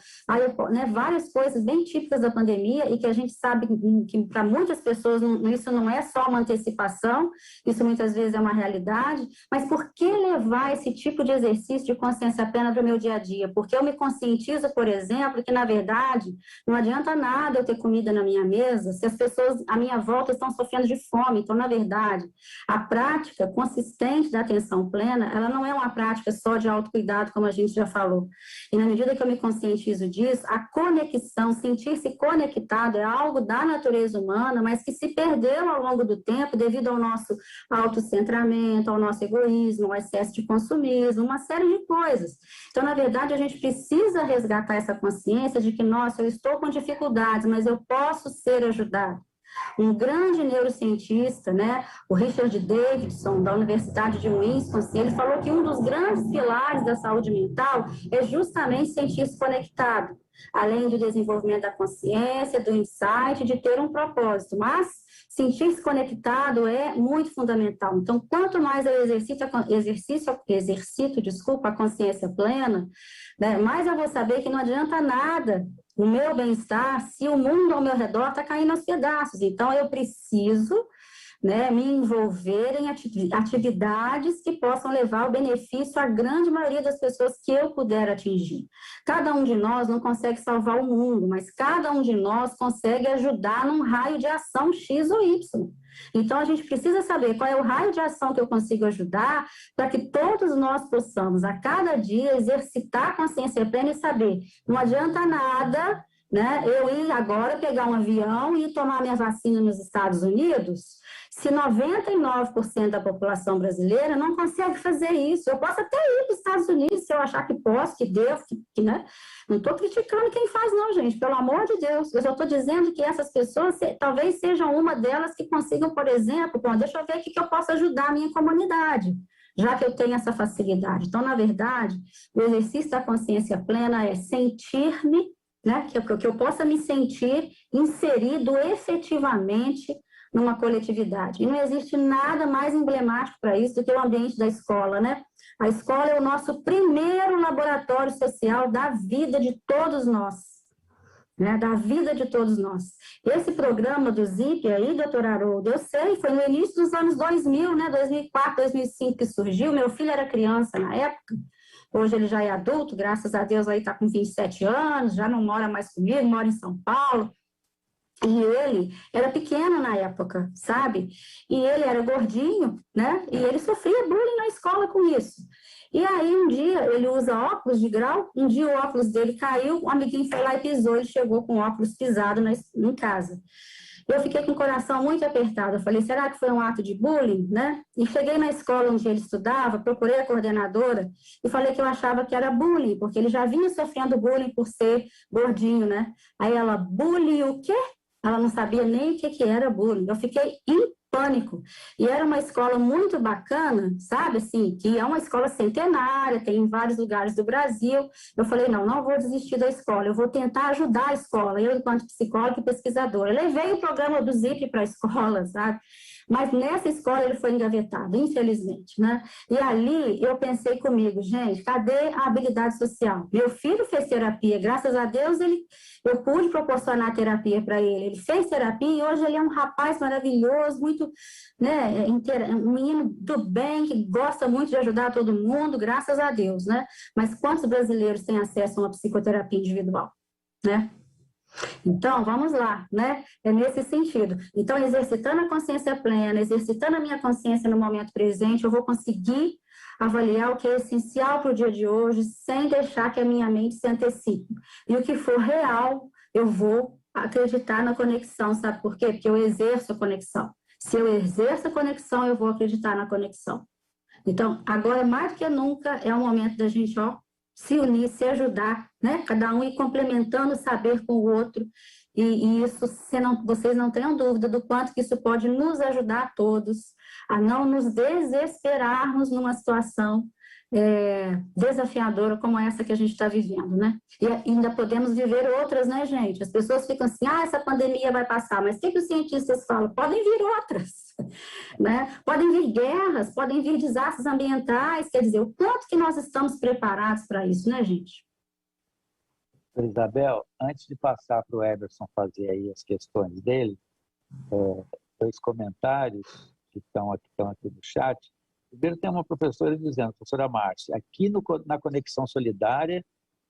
né, várias coisas bem típicas da pandemia e que a gente sabe que para muitas pessoas isso não é só uma antecipação, isso muitas vezes é uma realidade, mas por que levar esse tipo de exercício de consciência plena para o meu dia a dia? Porque eu me conscientizo, por exemplo, que na verdade não adianta nada eu ter comida na minha mesa se as pessoas à minha volta estão sofrendo de fome. Então, na verdade, a prática consistente da atenção plena, ela não é uma prática só de autocuidado, como a gente já falou. E na medida que eu me conscientizo disso, a conexão, sentir-se conectado é algo da natureza humana, mas que se perdeu ao longo do tempo devido ao nosso autocentramento, ao nosso egoísmo, ao excesso de consumismo, uma série de coisas. Então, na verdade, a gente precisa resgatar essa consciência de que, nossa, eu estou com dificuldades, mas eu posso ser ajudado. Um grande neurocientista, né, o Richard Davidson, da Universidade de Wisconsin, ele falou que um dos grandes pilares da saúde mental é justamente sentir-se conectado, além do desenvolvimento da consciência, do insight, de ter um propósito, mas sentir-se conectado é muito fundamental. Então, quanto mais eu exercito a consciência plena, né, mais eu vou saber que não adianta nada o meu bem-estar se o mundo ao meu redor está caindo aos pedaços. Então, eu preciso, né, me envolver em atividades que possam levar o benefício à grande maioria das pessoas que eu puder atingir. Cada um de nós não consegue salvar o mundo, mas cada um de nós consegue ajudar num raio de ação X ou Y. Então, a gente precisa saber qual é o raio de ação que eu consigo ajudar para que todos nós possamos, a cada dia, exercitar a consciência plena e saber, não adianta nada, né, eu ir agora pegar um avião e tomar minha vacina nos Estados Unidos, se 99% da população brasileira não consegue fazer isso. Eu posso até ir para os Estados Unidos se eu achar que posso, que devo, né? Não estou criticando quem faz não, gente, pelo amor de Deus. Eu só estou dizendo que essas pessoas talvez sejam uma delas que consigam, por exemplo, bom, deixa eu ver o que eu posso ajudar a minha comunidade, já que eu tenho essa facilidade. Então, na verdade, o exercício da consciência plena é sentir-me, né, que eu possa me sentir inserido efetivamente numa coletividade. E não existe nada mais emblemático para isso do que o ambiente da escola, né? A escola é o nosso primeiro laboratório social da vida de todos nós, né? Da vida de todos nós. Esse programa do ZIP aí, doutor Haroldo, eu sei, foi no início dos anos 2000, né? 2004, 2005 que surgiu, meu filho era criança na época, hoje ele já é adulto, graças a Deus aí está com 27 anos, já não mora mais comigo, mora em São Paulo. E ele era pequeno na época, sabe? E ele era gordinho, né? E ele sofria bullying na escola com isso. E aí, um dia, ele usa óculos de grau, um dia o óculos dele caiu, um amiguinho foi lá e pisou, ele chegou com o óculos pisado em casa. Eu fiquei com o coração muito apertado, eu falei, será que foi um ato de bullying, né? E cheguei na escola onde ele estudava, procurei a coordenadora e falei que eu achava que era bullying, porque ele já vinha sofrendo bullying por ser gordinho, né? Aí ela, bullying o quê? Ela não sabia nem o que era bullying. Eu fiquei em pânico. E era uma escola muito bacana, sabe, assim, que é uma escola centenária, tem em vários lugares do Brasil. Eu falei, não vou desistir da escola, eu vou tentar ajudar a escola, eu enquanto psicóloga e pesquisadora. Eu levei o programa do ZIP para a escola, sabe? Mas nessa escola ele foi engavetado, infelizmente, né? E ali eu pensei comigo, gente, cadê a habilidade social? Meu filho fez terapia, graças a Deus eu pude proporcionar terapia para ele. Ele fez terapia e hoje ele é um rapaz maravilhoso, muito, né, um menino do bem, que gosta muito de ajudar todo mundo, graças a Deus, né? Mas quantos brasileiros têm acesso a uma psicoterapia individual, né? Então, vamos lá, né? É nesse sentido. Então, exercitando a consciência plena, exercitando a minha consciência no momento presente, eu vou conseguir avaliar o que é essencial para o dia de hoje, sem deixar que a minha mente se antecipe. E o que for real, eu vou acreditar na conexão, sabe por quê? Porque eu exerço a conexão. Se eu exerço a conexão, eu vou acreditar na conexão. Então, agora, mais do que nunca, é o momento da gente, se unir, se ajudar, né? Cada um ir complementando o saber com o outro, e isso, vocês não tenham dúvida do quanto que isso pode nos ajudar a todos, a não nos desesperarmos numa situação, desafiadora como essa que a gente está vivendo, né? E ainda podemos viver outras, né, gente? As pessoas ficam assim, essa pandemia vai passar, mas o que os cientistas falam? Podem vir outras, né? Podem vir guerras, podem vir desastres ambientais, quer dizer, o quanto que nós estamos preparados para isso, né, gente? Isabel, antes de passar para o Emerson fazer aí as questões dele, 2 comentários que estão aqui no chat. Primeiro, tem uma professora dizendo, professora Márcia, aqui na Conexão Solidária,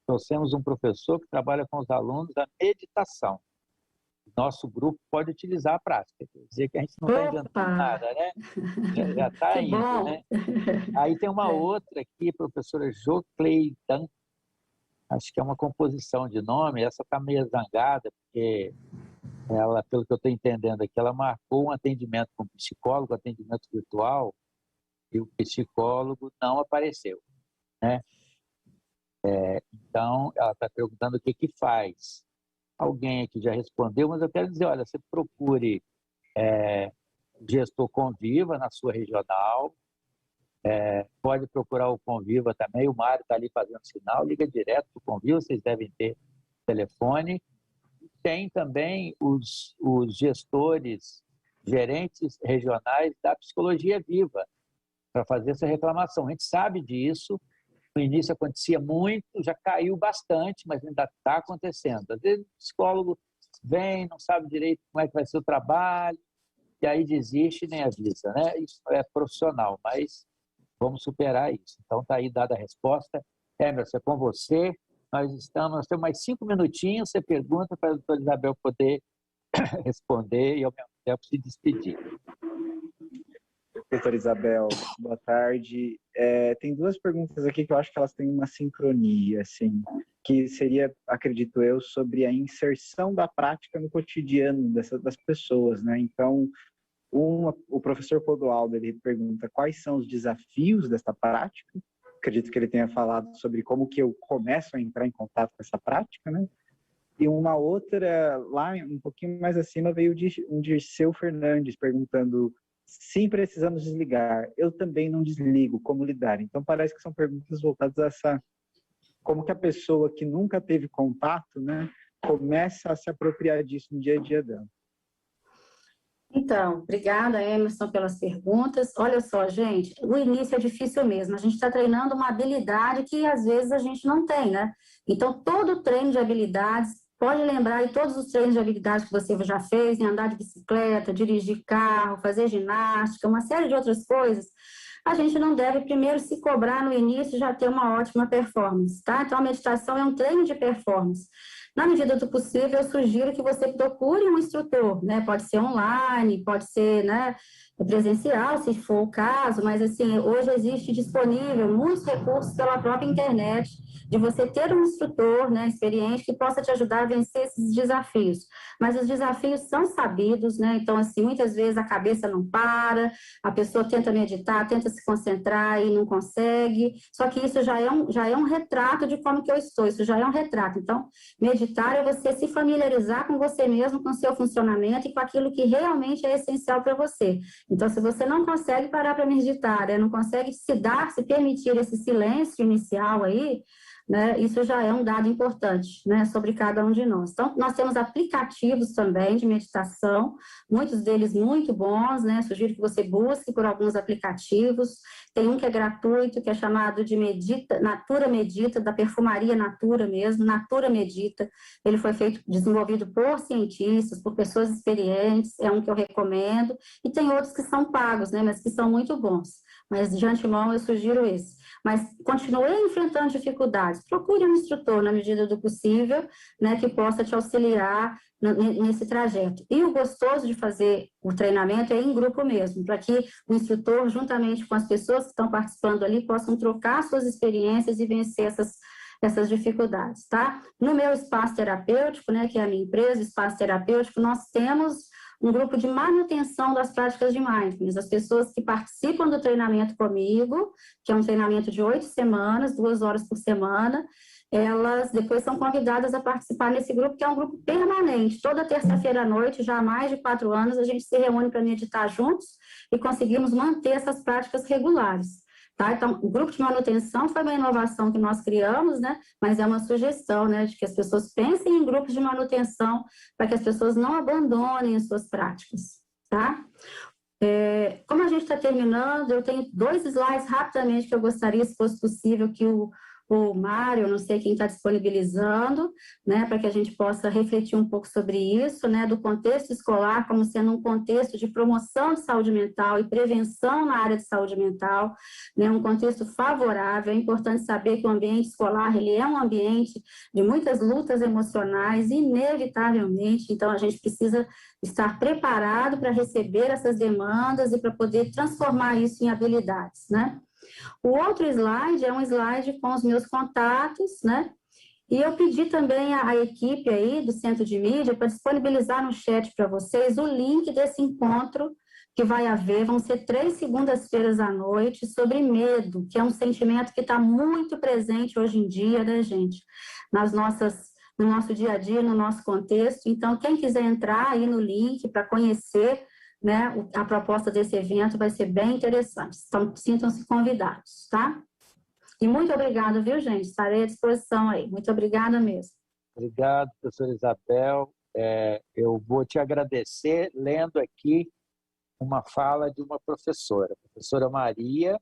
nós temos um professor que trabalha com os alunos a meditação. Nosso grupo pode utilizar a prática, quer dizer que a gente não está inventando nada, né? Já está indo, bom. Né? Aí tem uma outra aqui, professora Jocleidan, acho que é uma composição de nome, essa está meio zangada, porque ela, pelo que eu estou entendendo aqui, ela marcou um atendimento com um psicólogo, atendimento virtual, e o psicólogo não apareceu, né? Então, ela está perguntando o que faz. Alguém aqui já respondeu, mas eu quero dizer, olha, você procure o gestor Conviva na sua regional, pode procurar o Conviva também, o Mário está ali fazendo sinal, liga direto para o Conviva, vocês devem ter telefone. Tem também os gestores, gerentes regionais da Psicologia Viva, para fazer essa reclamação. A gente sabe disso, no início acontecia muito, já caiu bastante, mas ainda está acontecendo. Às vezes o psicólogo vem, não sabe direito como é que vai ser o trabalho, e aí desiste e nem avisa, né? Isso é profissional, mas vamos superar isso. Então está aí dada a resposta. Emerson, é com você. Nós temos mais 5 minutinhos, você pergunta para a doutora Isabel poder responder e ao mesmo tempo se despedir. Doutora Isabel, boa tarde. Tem 2 perguntas aqui que eu acho que elas têm uma sincronia, assim, que seria, acredito eu, sobre a inserção da prática no cotidiano das pessoas, né? Então, o professor Clodoaldo, ele pergunta quais são os desafios dessa prática. Acredito que ele tenha falado sobre como que eu começo a entrar em contato com essa prática, né? E uma outra, lá um pouquinho mais acima, veio um Dirceu Fernandes perguntando: sim, precisamos desligar. Eu também não desligo. Como lidar? Então, parece que são perguntas voltadas a essa... Como que a pessoa que nunca teve contato, né, começa a se apropriar disso no dia a dia dela. Então, obrigada, Emerson, pelas perguntas. Olha só, gente, o início é difícil mesmo. A gente está treinando uma habilidade que, às vezes, a gente não tem, né? Então, todo treino de habilidades, pode lembrar de todos os treinos de habilidades que você já fez, em andar de bicicleta, dirigir carro, fazer ginástica, uma série de outras coisas. A gente não deve primeiro se cobrar no início e já ter uma ótima performance, tá? Então, a meditação é um treino de performance. Na medida do possível, eu sugiro que você procure um instrutor, né? Pode ser online, pode ser, né, presencial, se for o caso, mas assim, hoje existe disponível muitos recursos pela própria internet de você ter um instrutor, né, experiente, que possa te ajudar a vencer esses desafios. Mas os desafios são sabidos, né? Então, assim, muitas vezes a cabeça não para, a pessoa tenta meditar, tenta se concentrar e não consegue, só que isso já é um retrato de como que eu estou, isso já é um retrato. Então, meditar é você se familiarizar com você mesmo, com o seu funcionamento e com aquilo que realmente é essencial para você. Então, se você não consegue parar para meditar, não consegue se permitir esse silêncio inicial aí, né, isso já é um dado importante, né, sobre cada um de nós. Então, nós temos aplicativos também de meditação, muitos deles muito bons, né, sugiro que você busque por alguns aplicativos. Tem um que é gratuito, que é chamado de Natura Medita, da perfumaria Natura mesmo, Natura Medita. Ele foi desenvolvido por cientistas, por pessoas experientes, é um que eu recomendo, e tem outros que são pagos, né, mas que são muito bons. Mas, de antemão, eu sugiro esse. Mas continue enfrentando dificuldades. Procure um instrutor, na medida do possível, né, que possa te auxiliar nesse trajeto. E o gostoso de fazer o treinamento é em grupo mesmo, para que o instrutor, juntamente com as pessoas que estão participando ali, possam trocar suas experiências e vencer essas dificuldades, tá? No meu espaço terapêutico, né, que é a minha empresa, Espaço Terapêutico, nós temos um grupo de manutenção das práticas de mindfulness. As pessoas que participam do treinamento comigo, que é um treinamento de 8 semanas, 2 horas por semana, elas depois são convidadas a participar nesse grupo, que é um grupo permanente. Toda terça-feira à noite, já há mais de 4 anos, a gente se reúne para meditar juntos e conseguimos manter essas práticas regulares. Tá? Então, o grupo de manutenção foi uma inovação que nós criamos, né? Mas é uma sugestão, né? De que as pessoas pensem em grupos de manutenção para que as pessoas não abandonem as suas práticas, tá? Como a gente está terminando, eu tenho 2 slides rapidamente que eu gostaria, se fosse possível, que o Mário, não sei quem está disponibilizando, né, para que a gente possa refletir um pouco sobre isso, né, do contexto escolar como sendo um contexto de promoção de saúde mental e prevenção na área de saúde mental, né, um contexto favorável. É importante saber que o ambiente escolar, ele é um ambiente de muitas lutas emocionais, inevitavelmente, então a gente precisa estar preparado para receber essas demandas e para poder transformar isso em habilidades, né. O outro slide é um slide com os meus contatos, né? E eu pedi também à equipe aí do Centro de Mídia para disponibilizar no chat para vocês o link desse encontro que vai haver. Vão ser 3 segundas-feiras à noite sobre medo, que é um sentimento que está muito presente hoje em dia, né, gente? No nosso dia a dia, no nosso contexto. Então, quem quiser entrar aí no link para conhecer, né, a proposta desse evento vai ser bem interessante. Então, sintam-se convidados, tá? E muito obrigada, viu, gente? Estarei à disposição aí. Muito obrigada mesmo. Obrigado, professora Isabel. Eu vou te agradecer lendo aqui uma fala de uma professora, a professora Maria,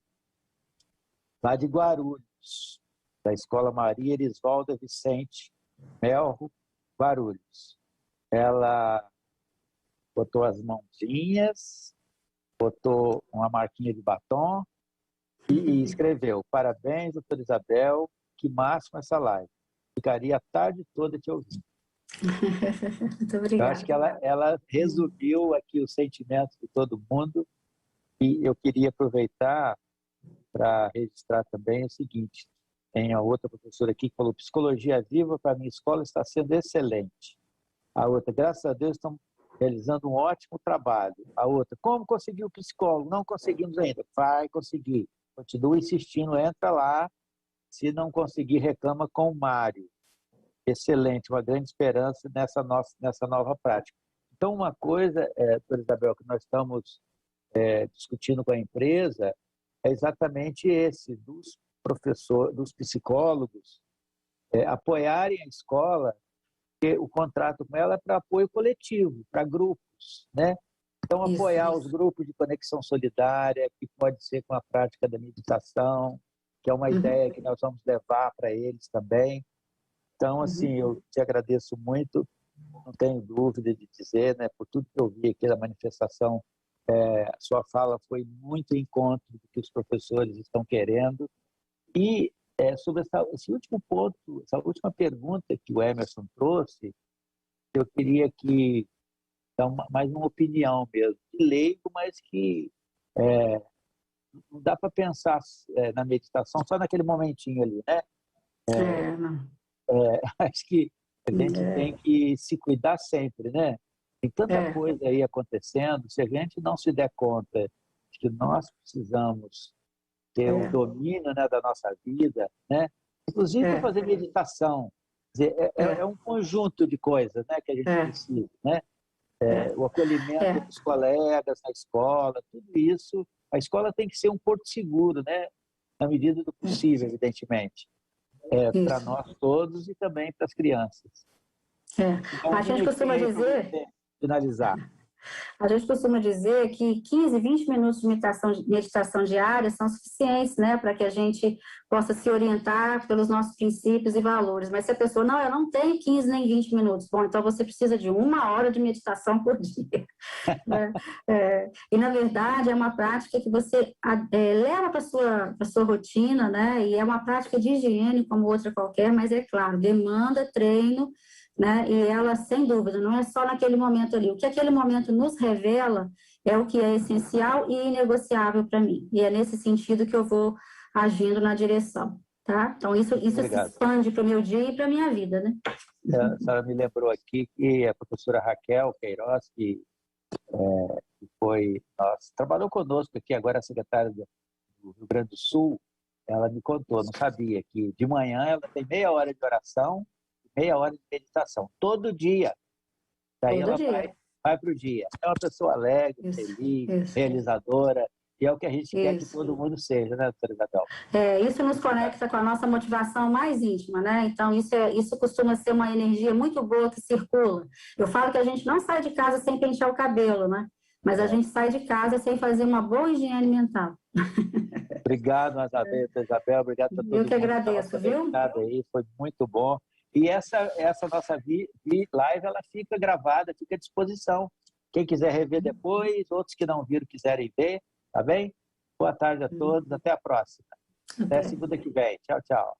lá de Guarulhos, da Escola Maria Erisvalda Vicente Melro, Guarulhos. Ela botou as mãozinhas, botou uma marquinha de batom e escreveu: parabéns, doutora Isabel, que máximo essa live. Ficaria a tarde toda te ouvindo. Muito obrigada. Eu acho que ela resumiu aqui os sentimentos de todo mundo e eu queria aproveitar para registrar também o seguinte: tem a outra professora aqui que falou: psicologia viva para a minha escola está sendo excelente. A outra: graças a Deus estão realizando um ótimo trabalho. A outra: como conseguir o psicólogo? Não conseguimos ainda. Vai conseguir. Continua insistindo, entra lá. Se não conseguir, reclama com o Mário. Excelente, uma grande esperança nessa nova prática. Então, uma coisa, doutora Isabel, que nós estamos discutindo com a empresa é exatamente esse, dos professores, dos psicólogos, apoiarem a escola. O contrato com ela é para apoio coletivo, para grupos, né? Então, apoiar os grupos de conexão solidária, que pode ser com a prática da meditação, que é uma ideia que nós vamos levar para eles também. Então, assim, eu te agradeço muito, não tenho dúvida de dizer, né, por tudo que eu vi aqui da manifestação, a sua fala foi muito em encontro do que os professores estão querendo. E sobre esse último ponto, essa última pergunta que o Emerson trouxe, eu queria dar mais uma opinião mesmo, de leigo, mas que não dá para pensar na meditação só naquele momentinho ali, né? Acho que a gente tem que se cuidar sempre, né? Tem tanta coisa aí acontecendo, se a gente não se der conta de que nós precisamos ter o domínio, né, da nossa vida, né? Inclusive para fazer meditação. Quer dizer, é um conjunto de coisas, né, que a gente precisa, né? O acolhimento dos colegas na escola, tudo isso. A escola tem que ser um porto seguro, né? Na medida do possível, evidentemente. Para nós todos e também para as crianças. Então, a gente costuma dizer... Finalizar. A gente costuma dizer que 15, 20 minutos de meditação diária são suficientes, né, para que a gente possa se orientar pelos nossos princípios e valores. Mas se a pessoa, não, eu não tenho 15 nem 20 minutos, bom, então você precisa de 1 hora de meditação por dia. E, na verdade, é uma prática que você leva para a sua rotina, né, e é uma prática de higiene como outra qualquer, mas é claro, demanda treino, né? E ela, sem dúvida, não é só naquele momento ali. O que aquele momento nos revela é o que é essencial e inegociável para mim. E é nesse sentido que eu vou agindo na direção, tá? Então, isso se expande para o meu dia e para a minha vida, né? A senhora me lembrou aqui que a professora Raquel Queiroz, que trabalhou conosco aqui, agora é secretária do Rio Grande do Sul, ela me contou, não sabia, que de manhã ela tem meia hora de oração, meia hora de meditação, todo dia. Daí ela vai para o dia. É uma pessoa alegre, feliz, realizadora. E é o que a gente quer que todo mundo seja, né, doutora Isabel? Isso nos conecta com a nossa motivação mais íntima, né? Então, isso costuma ser uma energia muito boa que circula. Eu falo que a gente não sai de casa sem pentear o cabelo, né? Mas a gente sai de casa sem fazer uma boa higiene mental. Obrigado, Isabel. Obrigado a todo mundo. Eu que agradeço, viu? Aí, foi muito bom. E essa nossa live, ela fica gravada, fica à disposição. Quem quiser rever depois, outros que não viram quiserem ver, tá bem? Boa tarde a todos, até a próxima. Até segunda que vem. Tchau, tchau.